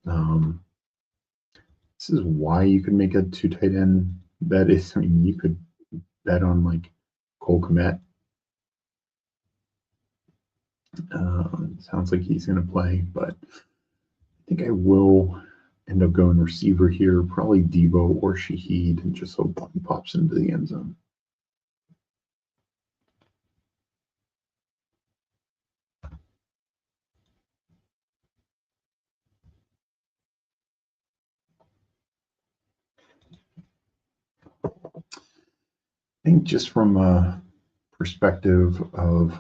This is why you could make a 2 tight end bet. I mean, you could bet on like Cole Kmet. Sounds like he's going to play, but I think I will end up going receiver here, probably Debo or Shaheed, and just hope he pops into the end zone. I think just from a perspective of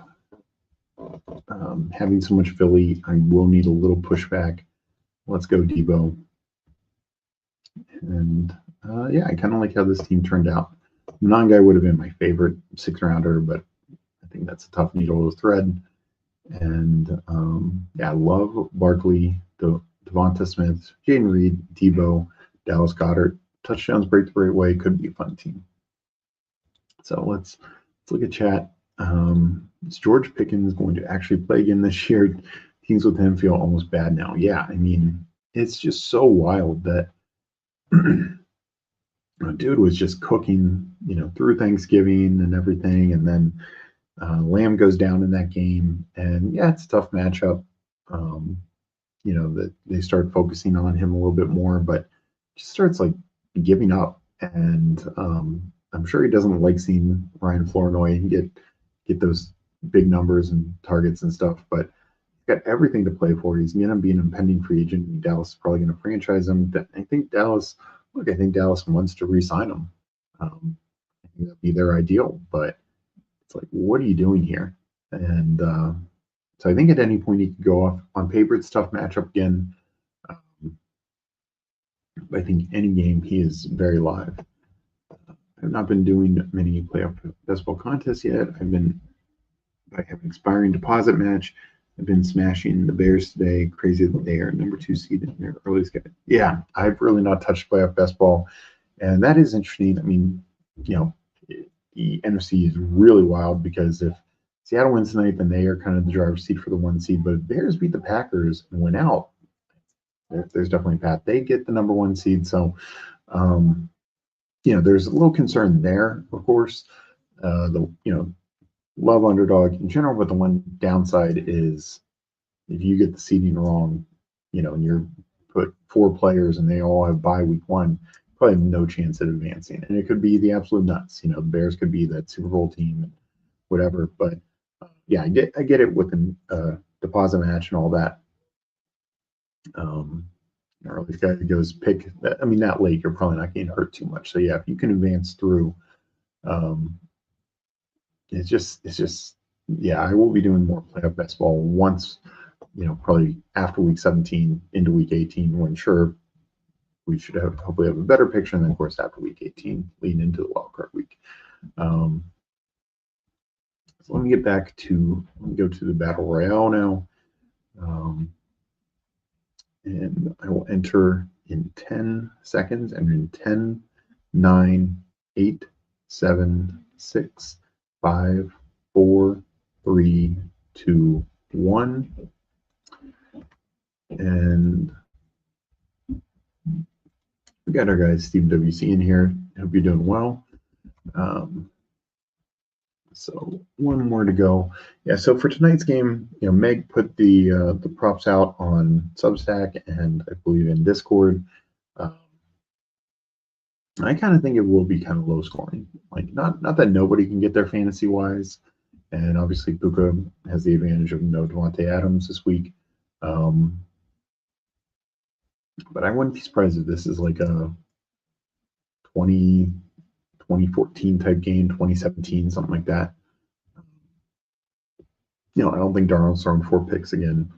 having so much Philly, I will need a little pushback. Let's go Debo. And yeah, I kind of like how this team turned out. Non-guy would have been my favorite 6th rounder, but I think that's a tough needle to thread. And yeah, I love Barkley, Devonta Smith, Jaden Reed, Debo, Dallas Goedert. Touchdowns break the right way. Could be a fun team. So let's look at chat. Is George Pickens going to actually play again this year? Teams with him feel almost bad now. Yeah, I mean, it's just so wild that dude was just cooking, through Thanksgiving and everything, and then Lamb goes down in that game, and yeah, it's a tough matchup. That they start focusing on him a little bit more, but just starts like giving up, and I'm sure he doesn't like seeing Ryan Flournoy get those big numbers and targets and stuff, but he's got everything to play for. He's going to be an impending free agent. Dallas is probably going to franchise him. I think Dallas wants to re-sign him. I think that'd be their ideal, but it's like, what are you doing here? And so I think at any point he could go off. On paper, it's a tough matchup again. I think any game he is very live. I've not been doing many playoff basketball contests yet. I have an expiring deposit match. I've been smashing the Bears today. Crazy that they are number 2 seed in their early schedule. Yeah, I've really not touched playoff basketball, and that is interesting. I mean, the NFC is really wild because if Seattle wins tonight, then they are kind of the driver's seat for the 1 seed. But if Bears beat the Packers and win out, there's definitely a path. They get the number 1 seed. So, there's a little concern there, of course. Love Underdog in general, but the one downside is if you get the seeding wrong, and you're put 4 players and they all have bye week 1, probably have no chance at advancing. And it could be the absolute nuts. The Bears could be that Super Bowl team, whatever. But yeah, I get it with a deposit match and all that. Or this guy goes pick. I mean, that late, you're probably not getting hurt too much. So yeah, if you can advance through, it's just yeah. I will be doing more playoff basketball once, probably after week 17 into week 18. When sure, we should hopefully have a better picture, and then of course after week 18, leading into the wild card week. So let me go to the battle royale now. And I will enter in 10 seconds, and in 10, 9, 8, 7, 6, 5, 4, 3, 2, 1. And we got our guy Steve WC in here. Hope you're doing well. So one more to go. Yeah, so for tonight's game, Meg put the props out on Substack and I believe in Discord. I kind of think it will be kind of low scoring. Like not that nobody can get there fantasy wise, and obviously Puka has the advantage of no Devontae Adams this week. But I wouldn't be surprised if this is like a 2014 type game, 2017, something like that. I don't think Darnold's throwing 4 picks again.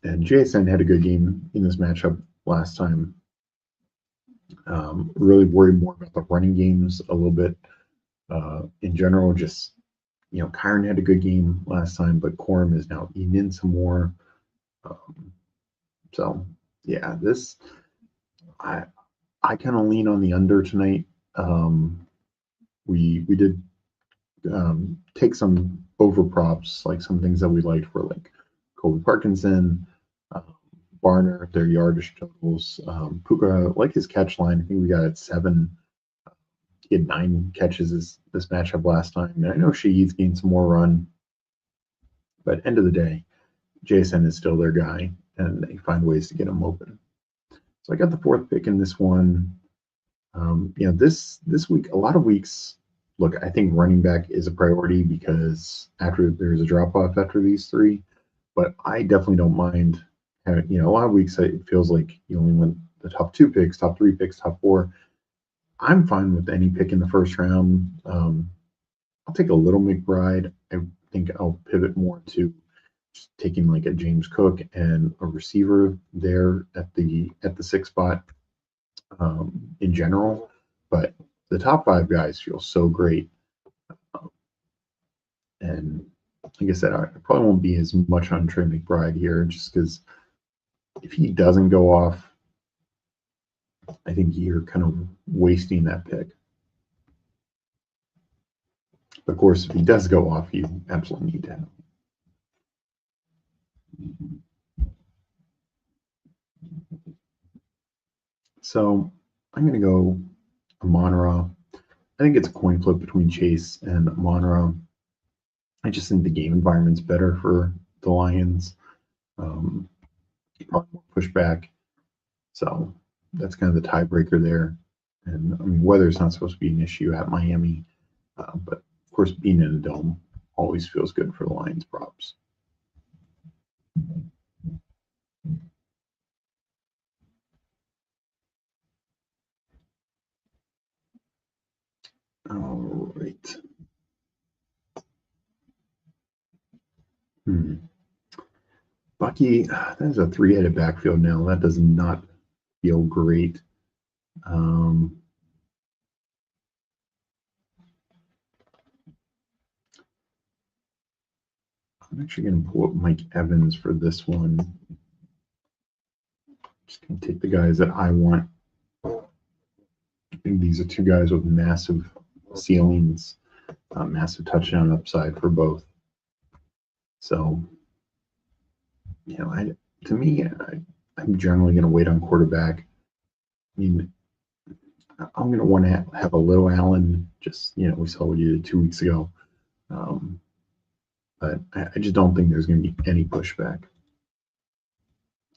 And JSN had a good game in this matchup last time. Really worried more about the running games a little bit. In general, just, Kyron had a good game last time, but Corum is now eating in some more. So, yeah, I kind of lean on the under tonight. We did take some over props, like some things that we liked for like Colby Parkinson, Barner, their yardage totals. Puka, like his catch line, I think we got at 7. He had 9 catches this matchup last time. And I know Shaheed's gained some more run, but end of the day, Jason is still their guy, and they find ways to get him open. So I got the 4th pick in this one. This week, a lot of weeks, look, I think running back is a priority because after there's a drop off after these 3, but I definitely don't mind having, a lot of weeks it feels like you only want the top 2 picks, top 3 picks, top 4. I'm fine with any pick in the first round. I'll take a little McBride. I think I'll pivot more to just taking like a James Cook and a receiver there at the 6th spot in general. But the top 5 guys feel so great. And like I said, I probably won't be as much on Trey McBride here just because if he doesn't go off, I think you're kind of wasting that pick. Of course, if he does go off, you absolutely need to have him. So I'm going to go Amon-Ra. I think it's a coin flip between Chase and Amon-Ra. I just think the game environment's better for the Lions. Probably more pushback. So that's kind of the tiebreaker there. And I mean, weather's not supposed to be an issue at Miami, but of course, being in a dome always feels good for the Lions props. All right. Bucky, that is a 3-headed backfield now. That does not feel great. I'm actually going to pull up Mike Evans for this one. Just going to take the guys that I want. I think these are 2 guys with massive ceilings, massive touchdown upside for both. So, to me, I'm generally going to wait on quarterback. I mean, I'm going to want to have a little Allen. Just, we saw what you did 2 weeks ago. But I just don't think there's going to be any pushback.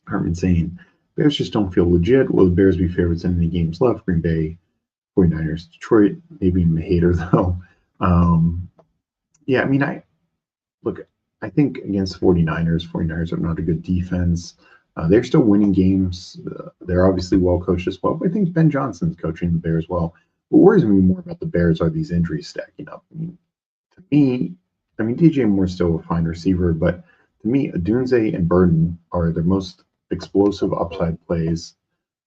Hartman saying, Bears just don't feel legit. Will the Bears be favorites in any games left? Green Bay, 49ers, Detroit, maybe I'm a hater, though. Yeah, I mean, I think against 49ers are not a good defense. They're still winning games. They're obviously well coached as well. But I think Ben Johnson's coaching the Bears well. What worries me more about the Bears are these injuries stacking up. To me, DJ Moore's still a fine receiver, but to me, Adunze and Burden are their most explosive upside plays.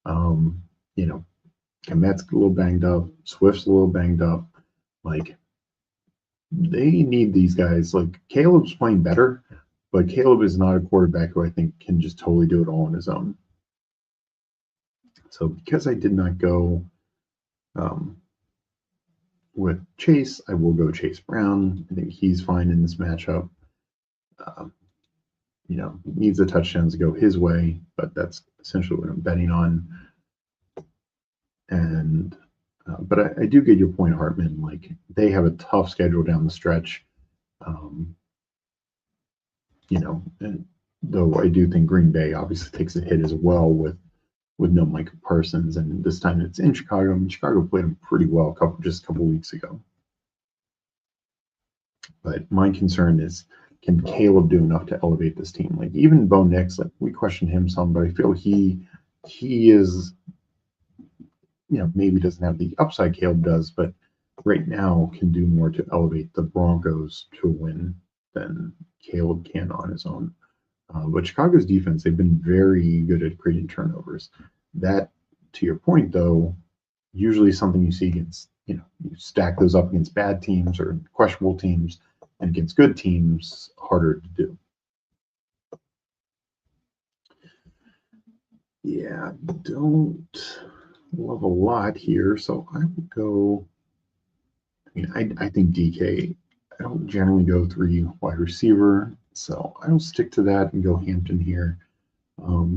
Komet's a little banged up. Swift's a little banged up. Like, they need these guys. Like, Caleb's playing better, but Caleb is not a quarterback who I think can just totally do it all on his own. So because I did not go with Chase, I will go Chase Brown. I think he's fine in this matchup. Needs the touchdowns to go his way, but that's essentially what I'm betting on. And but I do get your point, Hartman. Like, they have a tough schedule down the stretch. And though I do think Green Bay obviously takes a hit as well with no Micah Parsons, and this time it's in Chicago. Chicago played them pretty well just a couple weeks ago. But my concern is, can Caleb do enough to elevate this team? Like, even Bo Nix, like, we question him some, but I feel he is, maybe doesn't have the upside Caleb does, but right now can do more to elevate the Broncos to win. than Caleb can on his own. But Chicago's defense, they've been very good at creating turnovers. That, to your point, though, usually something you see against, you stack those up against bad teams or questionable teams, and against good teams, harder to do. Yeah, don't love a lot here, so I would go. I think DK. I don't generally go 3 wide receiver, so I'll stick to that and go Hampton here.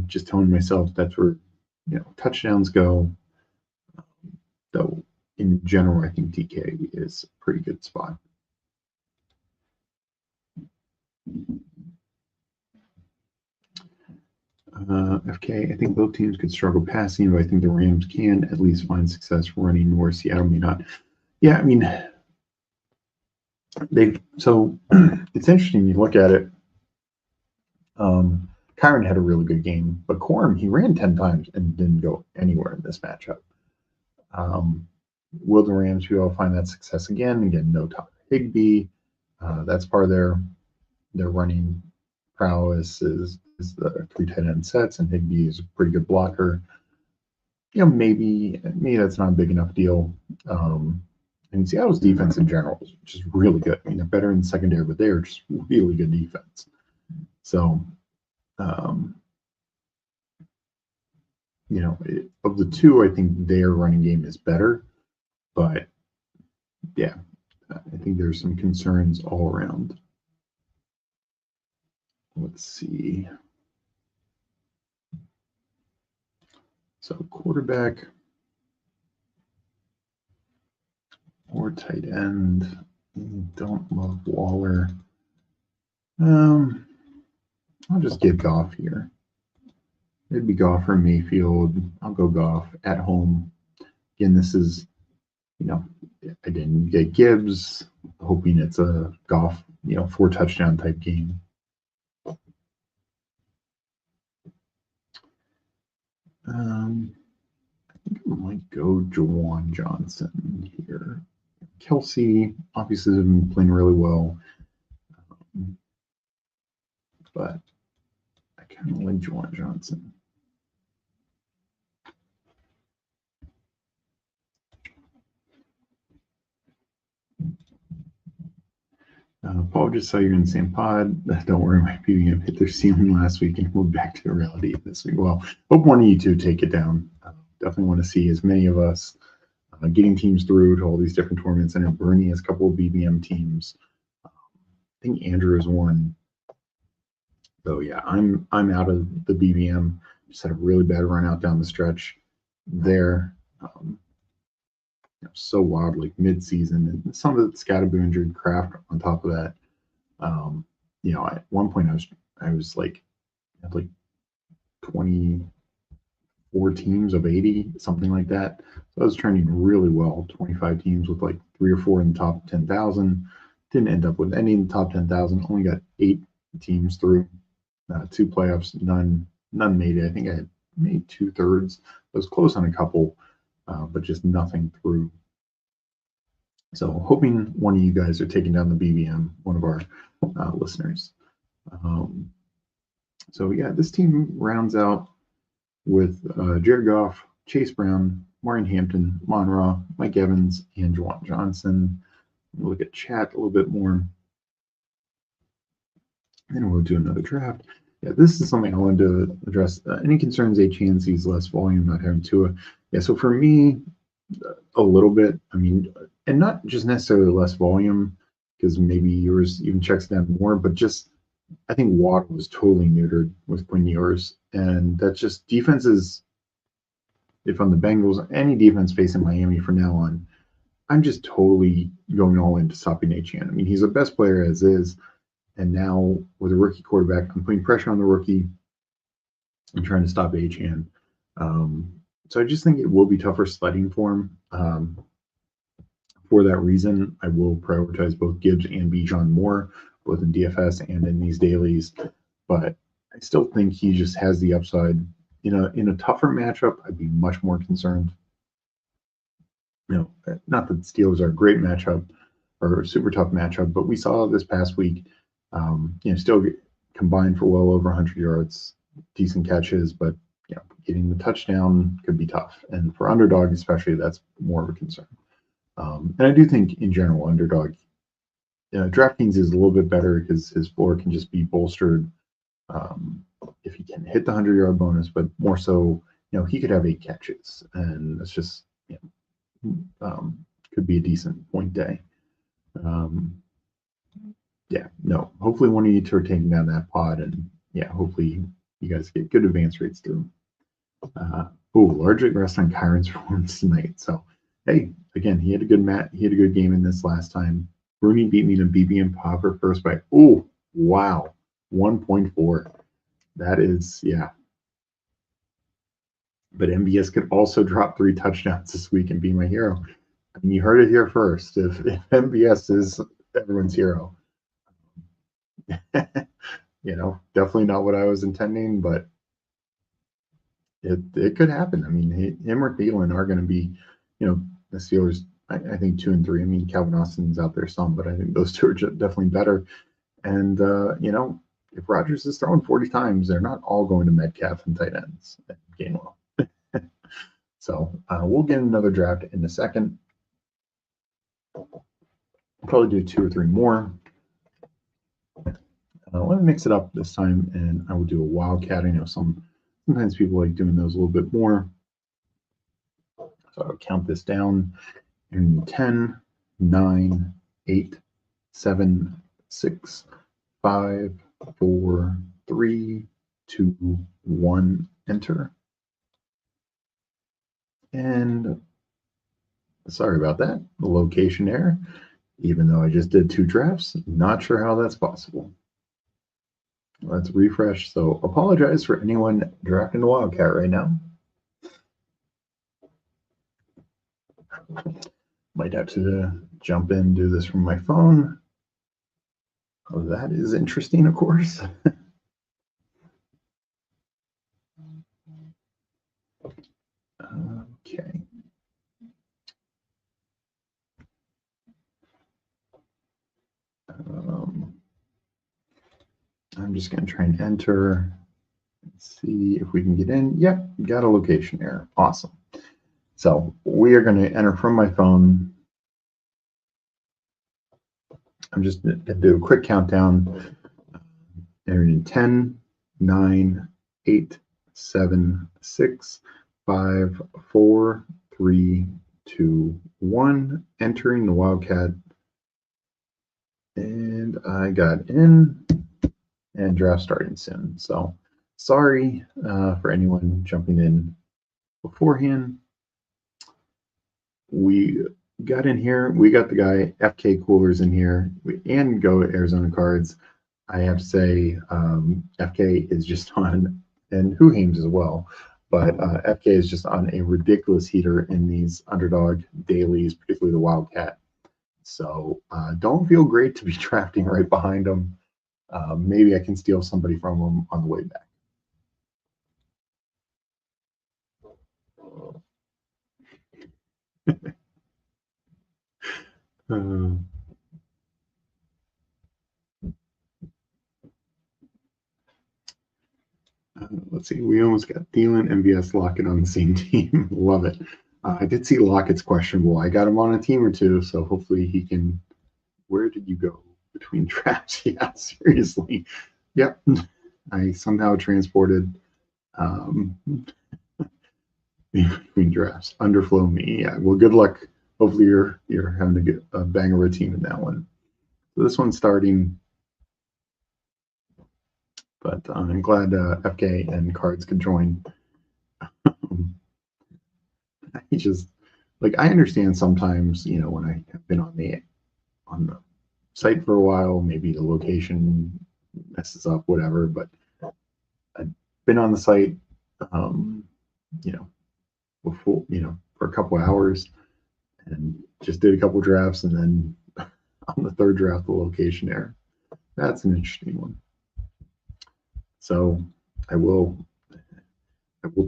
Just telling myself that's where touchdowns go. Though in general, I think DK is a pretty good spot. FK, I think both teams could struggle passing, but I think the Rams can at least find success running, where Seattle may not. Yeah, so it's interesting. You look at it. Kyron had a really good game, but Corum, he ran 10 times and didn't go anywhere in this matchup. Will the Rams be able to find that success again? Again, no Tyler Higbee. That's part of their running prowess is the 3 tight end sets, and Higbee is a pretty good blocker. Maybe that's not a big enough deal. And Seattle's defense in general is just really good. They're better in the secondary, but they're just really good defense. So, of the two, I think their running game is better. But, yeah, I think there's some concerns all around. Let's see. So, quarterback or tight end. Don't love Waller. I'll just give Goff here. It'd be Goff or Mayfield. I'll go Goff at home. Again, this is, I didn't get Gibbs, hoping it's a Goff, 4 touchdown type game. I think I might go Juwan Johnson here. Kelsey obviously has been playing really well, but I kind of like Juwan Johnson. Paul, just saw you're in the same pod. Don't worry, my PBM hit their ceiling last week and moved back to reality this week. Well, hope one of you two take it down. Definitely want to see as many of us getting teams through to all these different tournaments. I know Bernie has a couple of BBM teams. I think Andrew has one. So yeah, I'm out of the BBM. Just had a really bad run out down the stretch there. So wild, like mid-season, and some of the Scatterboo injured Kraft on top of that. At one point I was like, had like 24 teams of 80, something like that. So I was trending really well. 25 teams with like 3 or 4 in the top 10,000. Didn't end up with any in the top 10,000. Only got 8 teams through. 2 playoffs, none made it. I think I had made 2/3. I was close on a couple, but just nothing through. So hoping one of you guys are taking down the BBM, one of our listeners. So yeah, this team rounds out with Jared Goff, Chase Brown, Martin Hampton, Monroe, Mike Evans, and Juwan Johnson. We'll look at chat a little bit more. And we'll do another draft. Yeah, this is something I wanted to address. Any concerns Achane sees less volume, not having Tua? Yeah, so for me, a little bit. And not just necessarily less volume, because maybe yours even checks down more, but just I think Watt was totally neutered with Quinn Ewers. And that's just defenses, if I'm the Bengals, any defense facing Miami from now on, I'm just totally going all in to stopping Achane. He's the best player as is. And now with a rookie quarterback, I'm putting pressure on the rookie and trying to stop Achane. So I just think it will be tougher sledding for him. For that reason, I will prioritize both Gibbs and Bijan more, both in DFS and in these dailies. But I still think he just has the upside. In a tougher matchup, I'd be much more concerned. Not that the Steelers are a great matchup or a super tough matchup, but we saw this past week Still combined for well over 100 yards, decent catches, but getting the touchdown could be tough. And for Underdog especially, that's more of a concern. And I do think in general, Underdog, DraftKings is a little bit better because his floor can just be bolstered if he can hit the 100-yard bonus, but more so, he could have 8 catches, and that's just could be a decent point day. Hopefully one of you two are taking down that pod, and hopefully you guys get good advance rates through. Largely rest on Kyron's performance tonight. So, hey, again, he had a good game in this last time. Rooney beat me to BB and Popper first by, wow, 1.4. That is, But MBS could also drop 3 touchdowns this week and be my hero. I mean, you heard it here first. If MBS is everyone's hero, definitely not what I was intending, but it could happen. I mean, him or Thielen are going to be, the Steelers, I think 2 and 3. I mean, Calvin Austin's out there some, but I think those two are definitely better. And, if Rodgers is throwing 40 times, they're not all going to Metcalf and tight ends at Gainwell. So we'll get another draft in a second. I'll probably do 2 or 3 more. Let me mix it up this time, and I will do a wildcat. I know sometimes people like doing those a little bit more. So I'll count this down. And 10, 9, 8, 7, 6, 5, 4, 3, 2, 1, enter. And sorry about that, the location error. Even though I just did 2 drafts, not sure how that's possible. Let's refresh. So apologize for anyone drafting the Wildcat right now. Might have to jump in and do this from my phone. Oh, that is interesting, of course. Okay. I'm just going to try and enter and see if we can get in. Yep, got a location error. Awesome. So we are going to enter from my phone. I'm just going to do a quick countdown. Entering in 10, 9, 8, 7, 6, 5, 4, 3, 2, 1. Entering the Wildcat. And I got in. And draft starting soon. So sorry for anyone jumping in beforehand. We got in here. We got the guy FK Coolers in here and Go Arizona Cards. I have to say FK is just on, and Huhames as well, but FK is just on a ridiculous heater in these Underdog dailies, particularly the Wildcat. So don't feel great to be drafting right behind him. Maybe I can steal somebody from them on the way back. Let's see. We almost got Thielen, MVS, Lockett on the same team. Love it. I did see Lockett's questionable. I got him on a team or two, so hopefully he can. Where did you go between drafts? Yeah, seriously. Yep. I somehow transported between drafts. Underflow me. Yeah. Well, good luck. Hopefully you're having to get a bang of a team in that one. So this one's starting. But I'm glad FK and Cards could join. He just I understand sometimes, when I have been on the site for a while, maybe the location messes up, whatever. But I've been on the site, before, for a couple of hours, and just did a couple of drafts, and then on the 3rd draft, the location error. That's an interesting one. So I will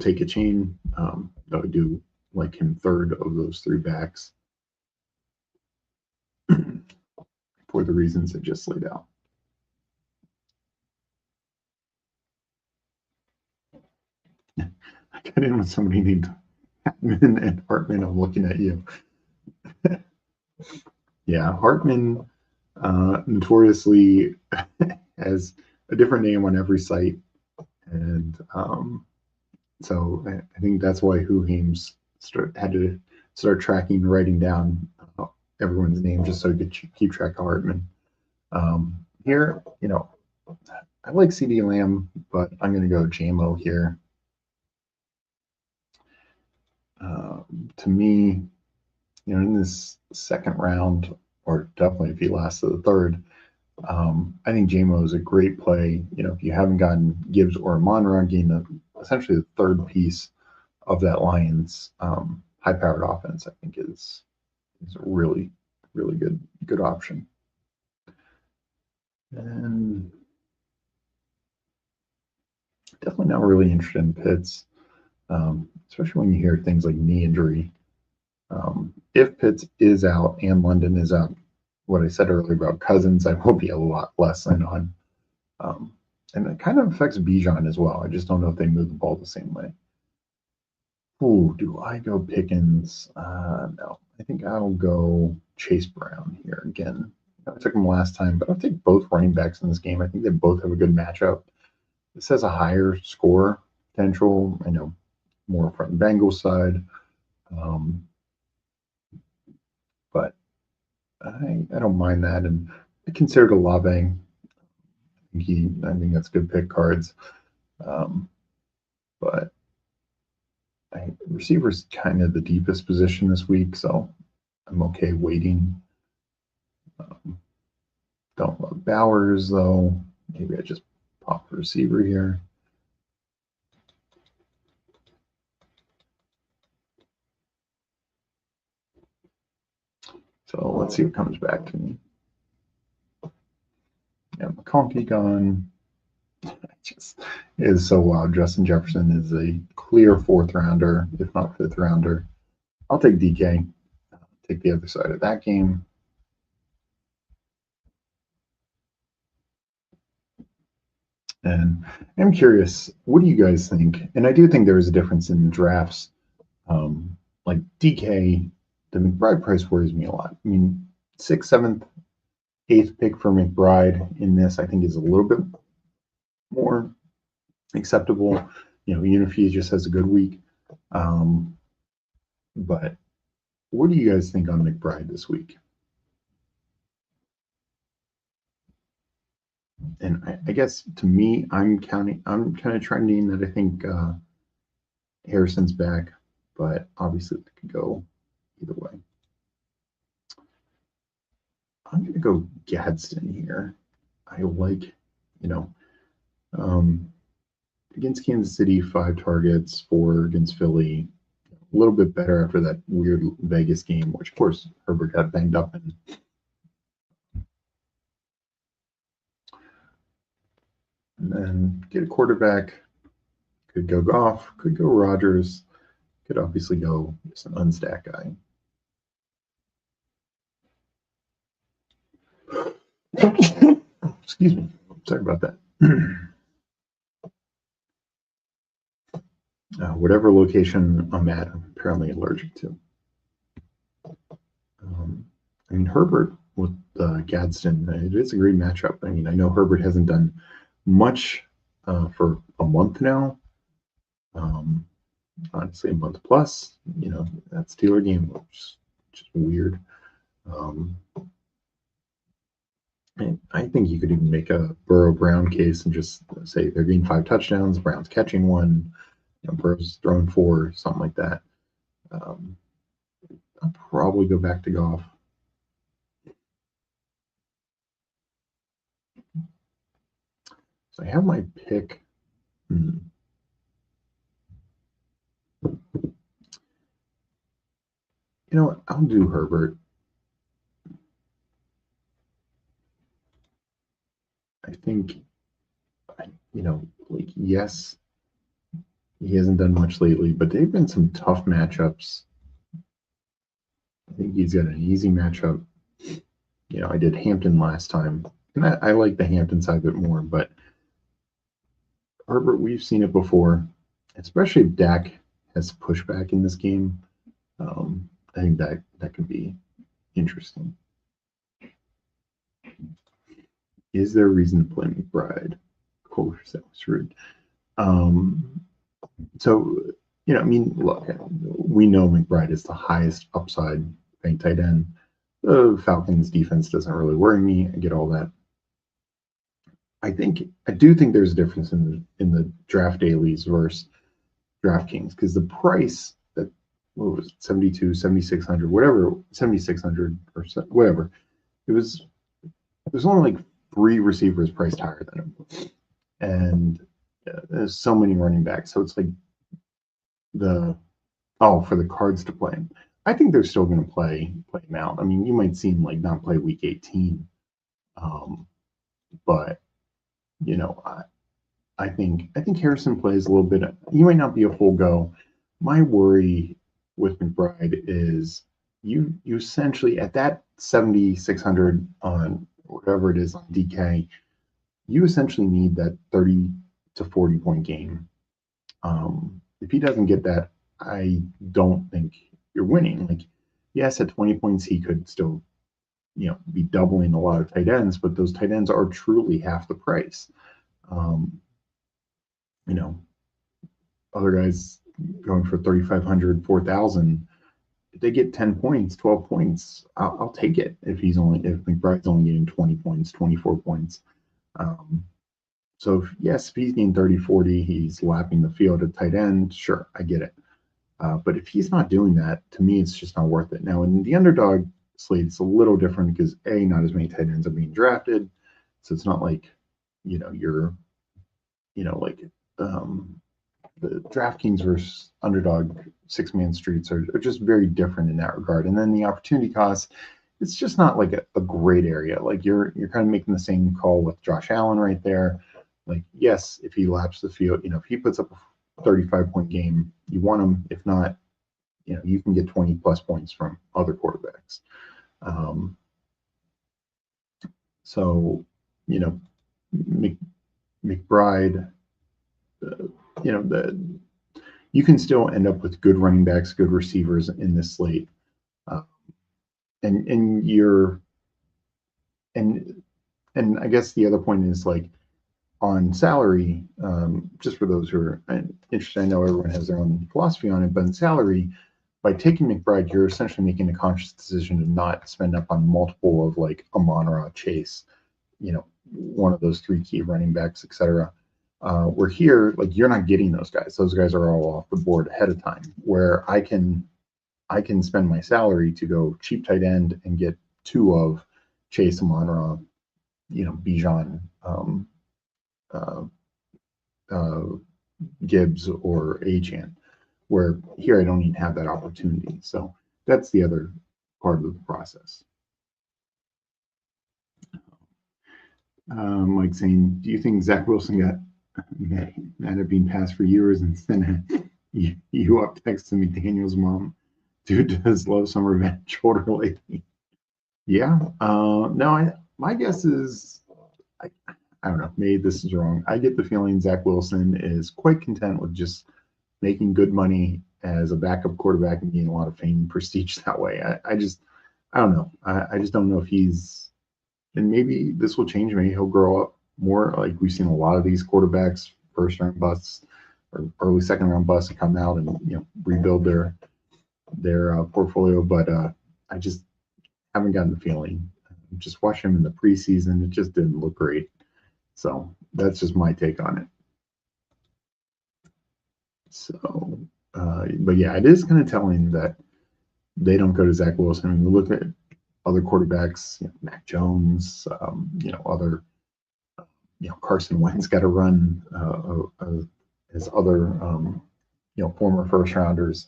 take a chain. I would do like him 3rd of those 3 backs for the reasons I just laid out. I got in with somebody named Hartman and Hartman. I'm looking at you. Yeah, Hartman notoriously has a different name on every site, and so I think that's why Whohames had to start tracking, writing down everyone's name just so he could keep track of Hartman. Here, I like CD Lamb, but I'm going to go JMO here. To me, in this second round, or definitely if he lasts to the third, I think JMO is a great play. If you haven't gotten Gibbs or Monron, getting essentially the third piece of that Lions high-powered offense, I think is a really, really good option. And definitely not really interested in Pitts, especially when you hear things like knee injury. If Pitts is out and London is out, what I said earlier about Cousins, I will be a lot less in on. And it kind of affects Bijan as well. I just don't know if they move the ball the same way. Ooh, do I go Pickens? No. I think I'll go Chase Brown here again. I took him last time, but I'll take both running backs in this game. I think they both have a good matchup. This has a higher score potential. I know more from the Bengals side. But I don't mind that. And I considered Olave. I think that's good pick cards. But receiver's kind of the deepest position this week, so I'm okay waiting. Don't love Bowers, though. Maybe I just pop the receiver here. So let's see what comes back to me. Yeah, McConkey gone. It is so wild. Justin Jefferson is a clear fourth rounder, if not fifth rounder. I'll take DK. Take the other side of that game. And I'm curious, what do you guys think? And I do think there is a difference in drafts. Like DK, the McBride price worries me a lot. I mean, 6th, 7th, 8th pick for McBride in this, I think, is a little bit more acceptable. Even if he just has a good week. But what do you guys think on McBride this week? And I guess to me, I'm kind of trending that I think Harrison's back, but obviously it could go either way. I'm going to go Gadsden here. I like, against Kansas City, 5 targets, 4 against Philly. A little bit better after that weird Vegas game, which of course Herbert got banged up in. And then get a quarterback. Could go Goff, could go Rodgers, could obviously go just an unstacked guy. Excuse me. Sorry about that. Whatever location I'm at, I'm apparently allergic to. Herbert with Gadsden, it is a great matchup. I know Herbert hasn't done much for a month now. Honestly, a month plus. That Steeler game was just weird. And I think you could even make a Burrow-Brown case and just say they're getting 5 touchdowns, Brown's catching 1, Burrow's throwing 4, something like that. I'll probably go back to Goff. So I have my pick. You know what? I'll do Herbert. I think, yes, he hasn't done much lately, but they've been some tough matchups. I think he's got an easy matchup. I did Hampton last time, and I like the Hampton side a bit more, but Herbert, we've seen it before. especially if Dak has pushback in this game. I think that could be interesting. Is there a reason to play McBride? Of course, that was rude. So, I mean, look, we know McBride is the highest upside ranked tight end. The Falcons defense doesn't really worry me. I get all that. I do think there's a difference in the draft dailies versus DraftKings, because the price that, what was it, 72, 7,600, whatever, 7,600 or whatever, there's only like 3 receivers priced higher than him, and there's so many running backs. So it's like for the Cards to play him. I think they're still going to play him out. I mean, you might see him like not play week 18, but I think Harrison plays a little bit. He might not be a full go. My worry with McBride is you essentially at that 7,600 on whatever it is on DK, you essentially need that 30 to 40 point game. If he doesn't get that, I don't think you're winning. Like, yes, at 20 points, he could still, be doubling a lot of tight ends, but those tight ends are truly half the price. Other guys going for 3,500, 4,000, if they get 10 points, 12 points, I'll take it if McBride's only getting 20 points, 24 points. So if he's getting 30, 40, he's lapping the field at tight end, sure, I get it. But if he's not doing that, to me, it's just not worth it. Now, in the Underdog slate, it's a little different because not as many tight ends are being drafted. So it's not like, the DraftKings versus Underdog 6-man streets are just very different in that regard. And then the opportunity cost, it's just not like a great area. Like you're kind of making the same call with Josh Allen right there. Like, yes, if he laps the field, if he puts up a 35-point game, you want him. If not, you can get 20 plus points from other quarterbacks. McBride, you can still end up with good running backs, good receivers in this slate, and I guess the other point is like on salary. Just for those who are interested, I know everyone has their own philosophy on it, but in salary, by taking McBride, you're essentially making a conscious decision to not spend up on multiple of like Amon-Ra, Chase, one of those 3 key running backs, etc. Where here, like you're not getting those guys. Those guys are all off the board ahead of time. Where I can spend my salary to go cheap tight end and get 2 of Chase, Amon-Ra, Bijan, Gibbs, or Achane. Where here I don't even have that opportunity. So that's the other part of the process. Mike saying, do you think Zach Wilson got mad at being passed for years and then you up texting McDaniel's mom? Dude does love some revenge shoulder lately. Yeah. No, my guess is I don't know. Maybe this is wrong. I get the feeling Zach Wilson is quite content with just making good money as a backup quarterback and getting a lot of fame and prestige that way. I don't know. I just don't know if he's, and maybe this will change. Maybe he'll grow up more. Like we've seen a lot of these quarterbacks, first round busts or early second round busts, come out and rebuild their portfolio. But I just haven't gotten the feeling. Just watching him in the preseason, it just didn't look great. So that's just my take on it. So, but yeah, it is kind of telling that they don't go to Zach Wilson. I mean, we look at other quarterbacks, Mac Jones, other, Carson Wentz got to run his other, former first rounders.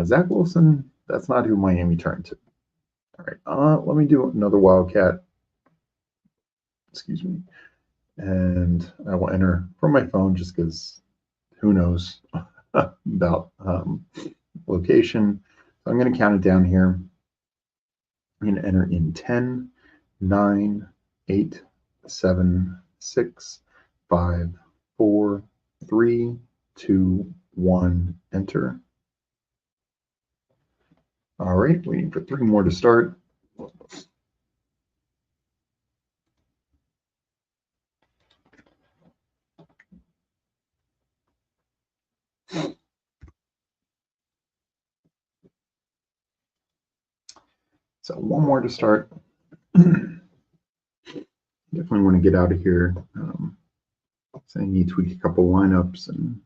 Zach Wilson, that's not who Miami turned to. All right, let me do another Wildcat. Excuse me. And I will enter from my phone just because who knows about location. So I'm going to count it down here. I'm going to enter in 10, 9, 8, 7, 6, 5, 4, 3, 2, 1, enter. All right, waiting for 3 more to start. So 1 more to start. Definitely want to get out of here. So I need to tweak a couple lineups and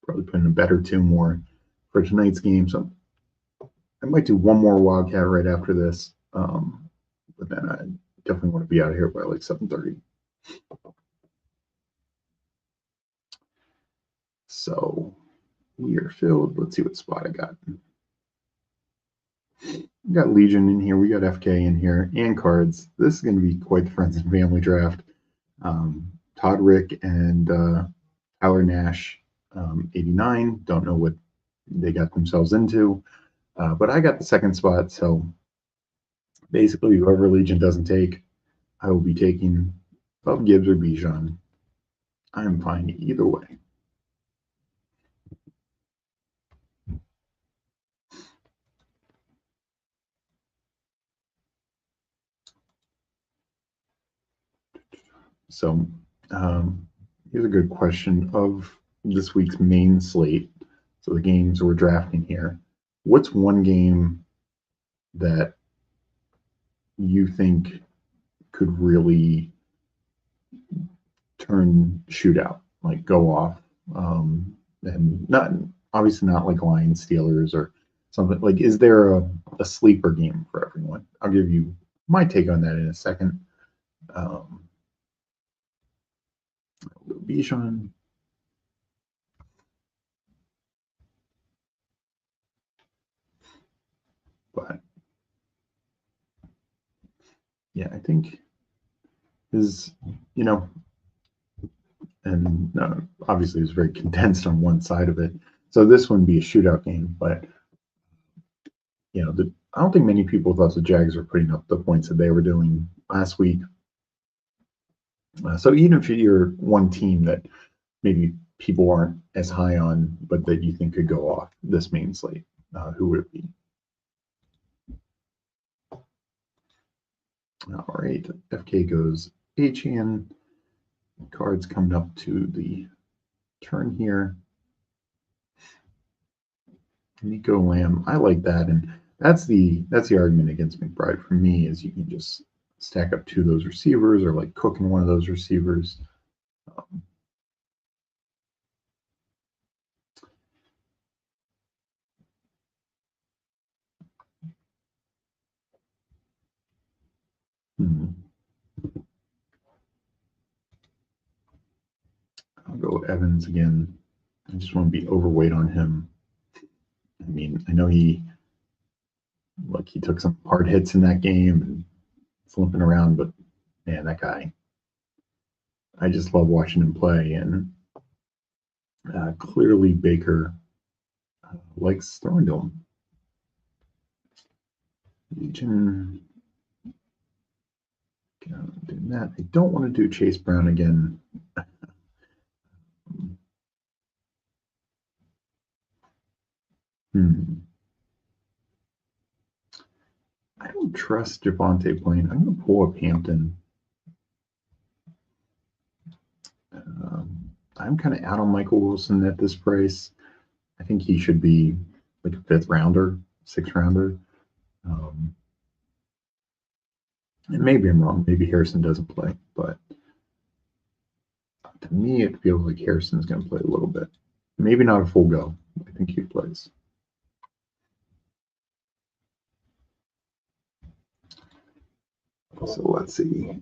probably put in a bet or 2 more for tonight's game. So I might do 1 more Wildcat right after this. But then I definitely want to be out of here by like 7:30. So we are filled. Let's see what spot I got. We got Legion in here. We got FK in here and cards. This is going to be quite the friends and family draft. Todd Rick and Tyler Nash, 89. Don't know what they got themselves into. But I got the 2nd spot. So basically, whoever Legion doesn't take, I will be taking Bob Gibbs or Bijan. I'm fine either way. So here's a good question of this week's main slate. So the games we're drafting here. What's one game that you think could really turn shootout, like go off? And not obviously not like Lions Steelers or something. Like, is there a sleeper game for everyone? I'll give you my take on that in a second. Bijan. But yeah, I think is, and obviously it's very condensed on one side of it. So this wouldn't be a shootout game, but I don't think many people thought the Jags were putting up the points that they were doing last week. So even if you're one team that maybe people aren't as high on, but that you think could go off this main slate, who would it be? All right, FK goes HN. Cards coming up to the turn here. Nico Lamb, I like that, and that's the argument against McBride for me, is you can just stack up 2 of those receivers or like cook in one of those receivers. I'll go Evans again. I just want to be overweight on him. I mean, I know he took some hard hits in that game and flipping around, but man, that guy, I just love watching him play. And clearly Baker likes throwing to him. Legion. Doing that. I don't want to do Chase Brown again. I don't trust Javonte playing. I'm going to pull up Hampton. I'm kind of out on Michael Wilson at this price. I think he should be like a 5th rounder, 6th rounder. And maybe I'm wrong. Maybe Harrison doesn't play, but to me, it feels like Harrison's going to play a little bit. Maybe not a full go. I think he plays. So let's see.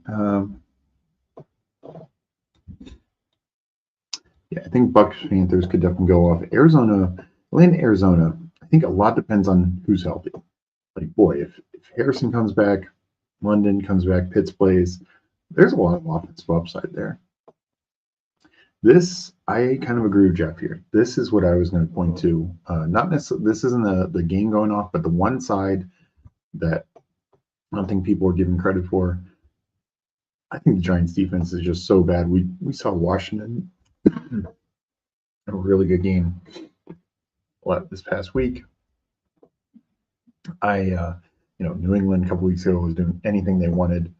Yeah, I think Bucks Panthers could definitely go off. Atlanta, Arizona. I think a lot depends on who's healthy. Like, boy, if Harrison comes back, London comes back, Pitts plays, there's a lot of offensive upside there. This, I kind of agree with Jeff here. This is what I was going to point to. Not necessarily, this isn't the game going off, but the one side that I don't think people are giving credit for. I think the Giants defense is just so bad. We saw Washington a really good game this past week. New England a couple weeks ago was doing anything they wanted.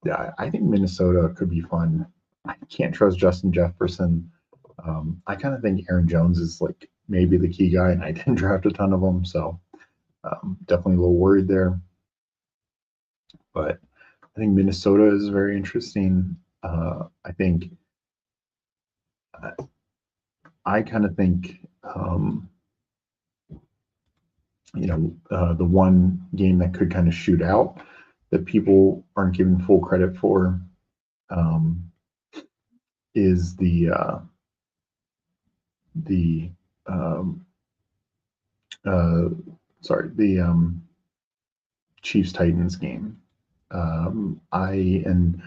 Yeah, I think Minnesota could be fun. I can't trust Justin Jefferson. I kind of think Aaron Jones is like maybe the key guy, and I didn't draft a ton of them, so definitely a little worried there. But I think Minnesota is very interesting. I think I kind of think the one game that could kind of shoot out that people aren't giving full credit for is the Chiefs Titans game. And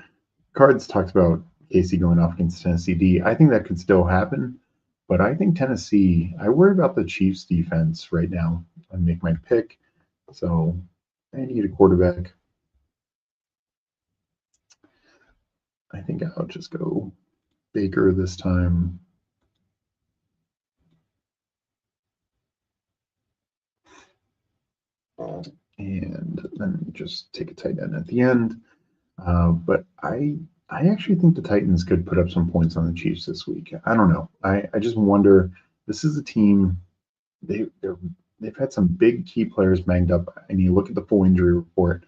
Cards talked about Casey going off against Tennessee D. I think that could still happen, but I think Tennessee. I worry about the Chiefs defense right now. I make my pick, so I need a quarterback. I think I'll just go Baker this time. And then just take a tight end at the end. But I actually think the Titans could put up some points on the Chiefs this week. I don't know. I just wonder. This is a team. They've had some big key players banged up, and you look at the full injury report.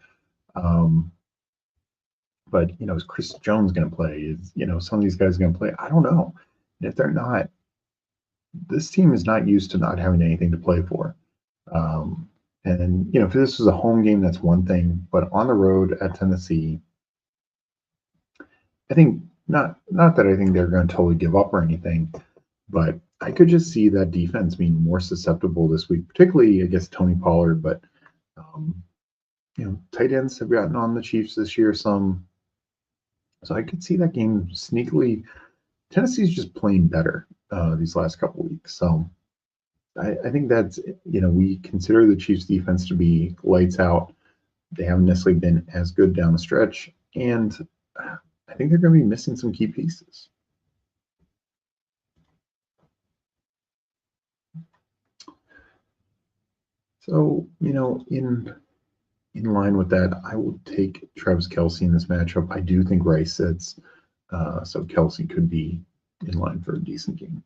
But is Chris Jones going to play? Is some of these guys going to play? I don't know. And if they're not, this team is not used to not having anything to play for. And if this was a home game, that's one thing. But on the road at Tennessee, I think not that I think they're going to totally give up or anything, but I could just see that defense being more susceptible this week, particularly against Tony Pollard. But tight ends have gotten on the Chiefs this year some, so I could see that game sneakily. Tennessee's just playing better these last couple weeks, so I think that's we consider the Chiefs defense to be lights out. They haven't necessarily been as good down the stretch, and I think they're going to be missing some key pieces. So, in line with that, I will take Travis Kelce in this matchup. I do think Rice sits, so Kelce could be in line for a decent game.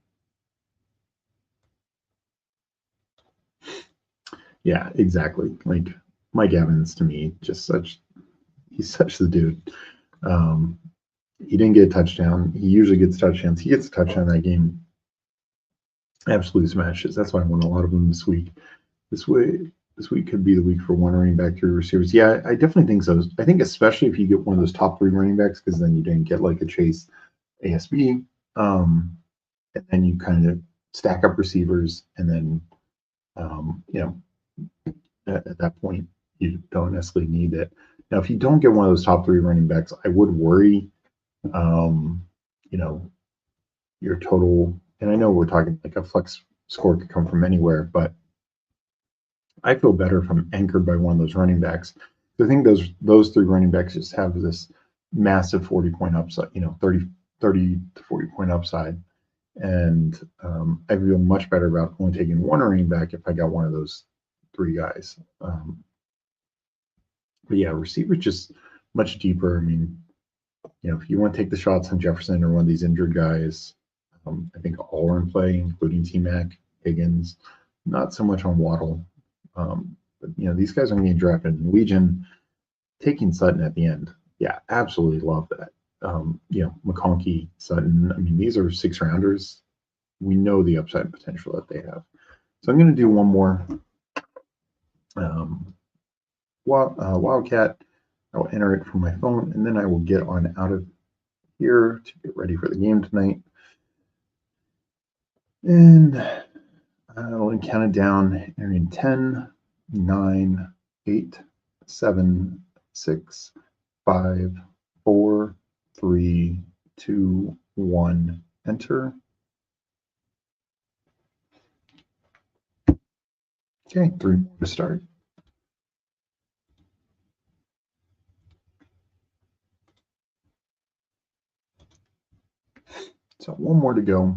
Yeah, exactly. Like Mike Evans to me, he's such the dude. He didn't get a touchdown. He usually gets touchdowns. He gets a touchdown that game. Absolute smashes. That's why I won a lot of them this week. This week could be the week for one running back, 3 receivers. Yeah, I definitely think so. I think especially if you get one of those top 3 running backs, because then you didn't get like a Chase ASB, and then you kind of stack up receivers, and then at that point you don't necessarily need it. Now, if you don't get one of those top 3 running backs, I would worry. Your total, and I know we're talking like a flex score could come from anywhere, but I feel better if I'm anchored by one of those running backs. I think those 3 running backs just have this massive 40-point upside, 30 to 40-point upside. And I feel much better about only taking one running back if I got one of those 3 guys. But yeah, receivers just much deeper. I mean, if you want to take the shots on Jefferson or one of these injured guys, I think all are in play, including T-Mac, Higgins, not so much on Waddle. But these guys are getting drafted in Legion, taking Sutton at the end. Yeah, absolutely love that. McConkey, Sutton. I mean, these are 6-rounders. We know the upside potential that they have. So I'm going to do one more. Wildcat. I will enter it from my phone, and then I will get on out of here to get ready for the game tonight. And I'll count it down. Entering 10, 9, 8, 7, 6, 5, 4, 3, 2, 1. Enter. Okay, 3 more to start. So 1 more to go.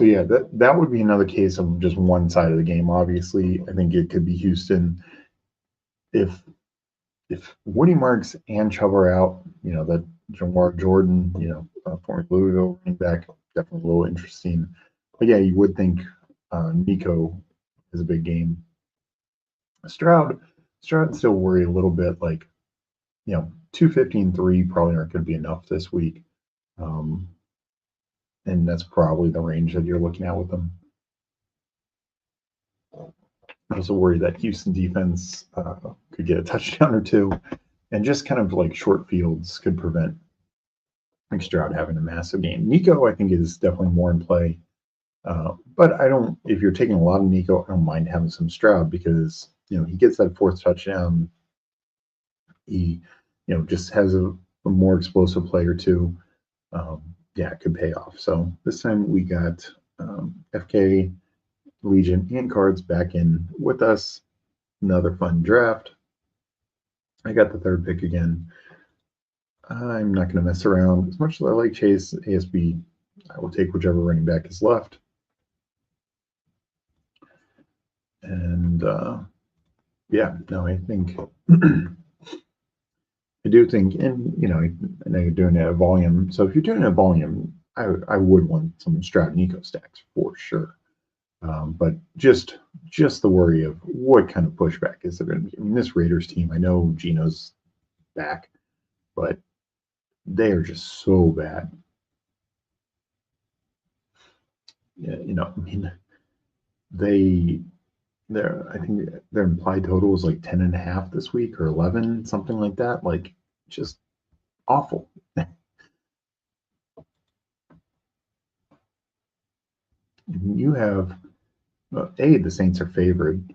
So yeah, that would be another case of just one side of the game. Obviously, I think it could be Houston if Woody Marks and Chubb are out. That Jamar Jordan, former Louisville running back, definitely a little interesting. But yeah, you would think Nico is a big game. Stroud still worry a little bit. Like 250 and 3 probably aren't going to be enough this week. And that's probably the range that you're looking at with them. I also worry that Houston defense could get a touchdown or two, and just kind of like short fields could prevent Stroud having a massive game. Nico, I think, is definitely more in play. But if you're taking a lot of Nico, I don't mind having some Stroud because, he gets that fourth touchdown. He, just has a more explosive play or two. It could pay off. So this time we got FK, Legion, and Cards back in with us. Another fun draft. I got the third pick again. I'm not going to mess around. As much as I like Chase, ASB, I will take whichever running back is left. And I think I do think, and I know you're doing it at volume. So if you're doing it at volume, I would want some Stroud Nico stacks for sure. But just the worry of what kind of pushback is there going to be. I mean, this Raiders team, I know Geno's back, but they are just so bad. Yeah, I think their implied total was like 10.5 this week or 11, something like that. Like, just awful. You have the Saints are favored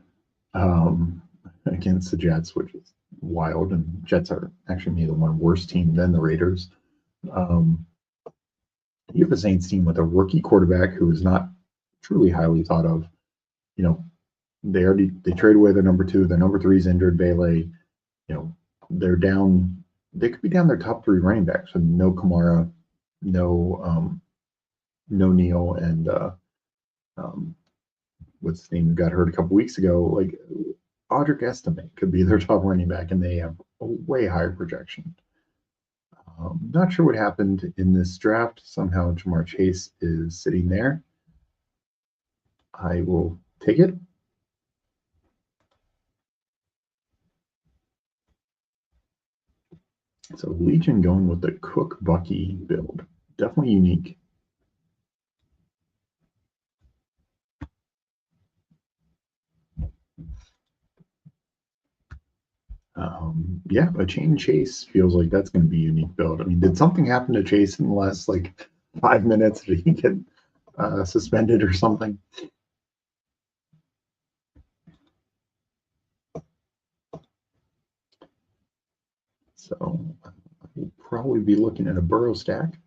against the Jets, which is wild, and Jets are actually maybe the one worse team than the Raiders. You have a Saints team with a rookie quarterback who is not truly highly thought of. They trade away their number 2. Their number 3 is injured, Bailey. They're down. They could be down their top 3 running backs with no Kamara, no Neal, and what's his name, who got hurt a couple weeks ago. Like Audric Estime could be their top running back, and they have a way higher projection. Not sure what happened in this draft. Somehow Jamar Chase is sitting there. I will take it. So Legion going with the Cook Bucky build. Definitely unique. A chain chase feels like that's going to be a unique build. I mean, did something happen to Chase in the last 5 minutes? Did he get suspended or something? So we'll probably be looking at a Burrow stack.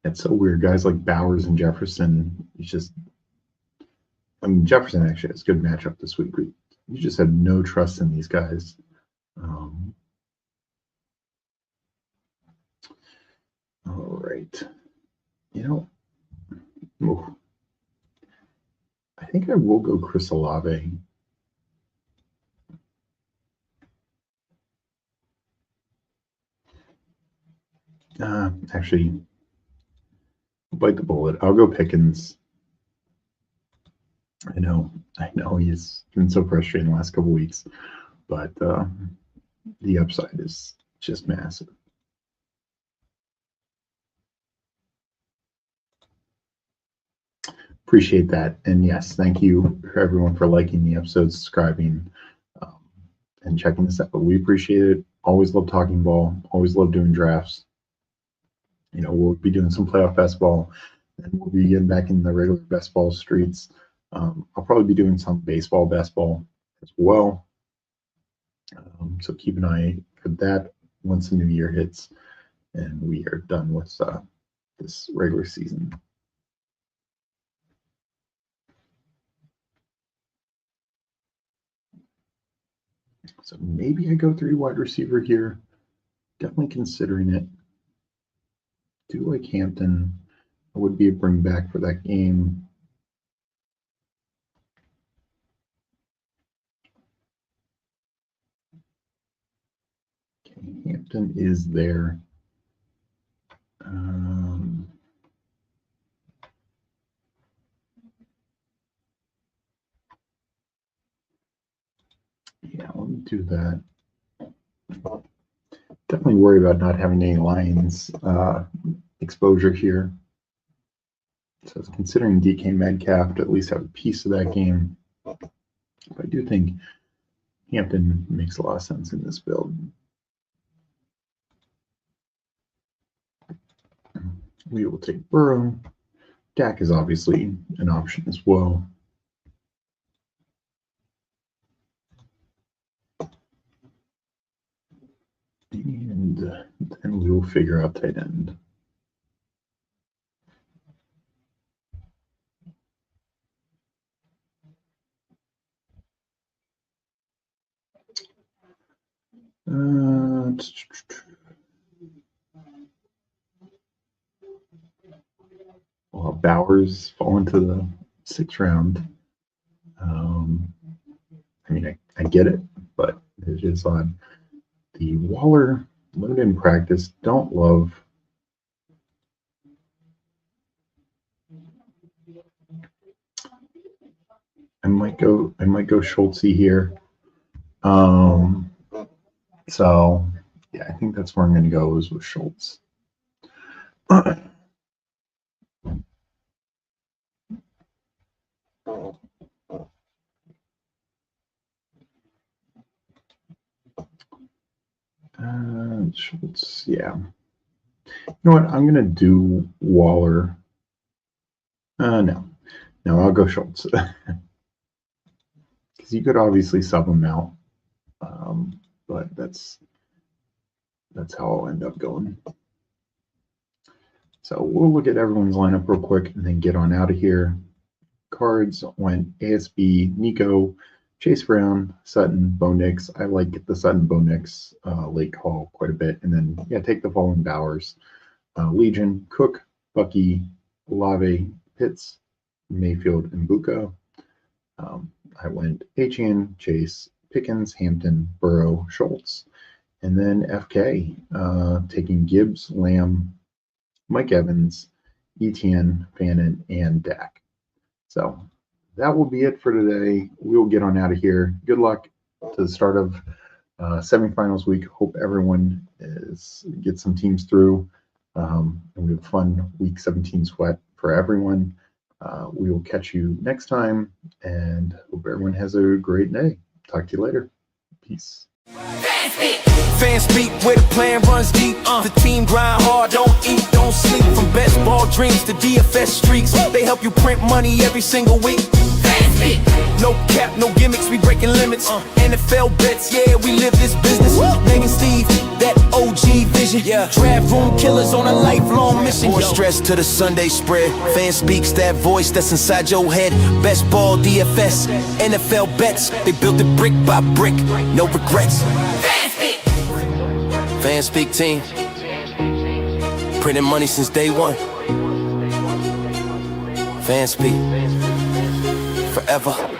It's so weird. Guys like Bowers and Jefferson, Jefferson actually has a good matchup this week. You just have no trust in these guys. All right. I think I will go Chris Olave. Actually, bite the bullet. I'll go Pickens. I know he's been so frustrating the last couple weeks, but the upside is just massive. Appreciate that. And yes, thank you for everyone for liking the episode, subscribing, and checking this out. But we appreciate it. Always love talking ball. Always love doing drafts. We'll be doing some playoff best ball, and we'll be getting back in the regular best ball streets. I'll probably be doing some baseball best ball as well. So keep an eye for that once the new year hits and we are done with this regular season. So maybe I go 3 wide receiver here. Definitely considering it. Do like Hampton. I would be a bring back for that game. Okay, Hampton is there. Yeah, let me do that. Definitely worry about not having any Lions exposure here. So I was considering DK Metcalf to at least have a piece of that game. But I do think Hampton makes a lot of sense in this build. We will take Burrow. Dak is obviously an option as well. And then we will figure out tight end. Well, Bowers fall into the 6th round. I mean, I get it, but it is odd. The Waller limited in practice, don't love. I might go Schultz here. So yeah, I think that's where I'm going to go is with Schultz. Schultz, yeah. You know what? I'm going to do Waller. No, I'll go Schultz. Because you could obviously sub him out. But that's how I'll end up going. So we'll look at everyone's lineup real quick and then get on out of here. Cards went ASB, Nico, Chase Brown, Sutton, Bo Nix. I like the Sutton Bo Nix late call quite a bit. And then, yeah, take the following Bowers. Legion, Cook, Bucky, Olave, Pitts, Mayfield, and Buka. I went Etienne, Chase, Pickens, Hampton, Burrow, Schultz. And then FK, taking Gibbs, Lamb, Mike Evans, Etienne, Fannin, and Dak. So that will be it for today. We will get on out of here. Good luck to the start of semifinals week. Hope everyone gets some teams through. And we have a fun week 17 sweat for everyone. We will catch you next time and hope everyone has a great day. Talk to you later. Peace. Fanspeak, where the plan runs deep. The team grind hard, don't eat, don't sleep. From best ball dreams to DFS streaks, they help you print money every single week. Fanspeak, no cap, no gimmicks, we breaking limits. NFL bets, yeah, we live this business. Megan Steve, that OG vision. Draft room killers on a lifelong mission. More stress to the Sunday spread. Fanspeak's that voice that's inside your head. Best ball, DFS, NFL bets, they built it brick by brick, no regrets. Fanspeak team, printing money since day one. Fanspeak, forever.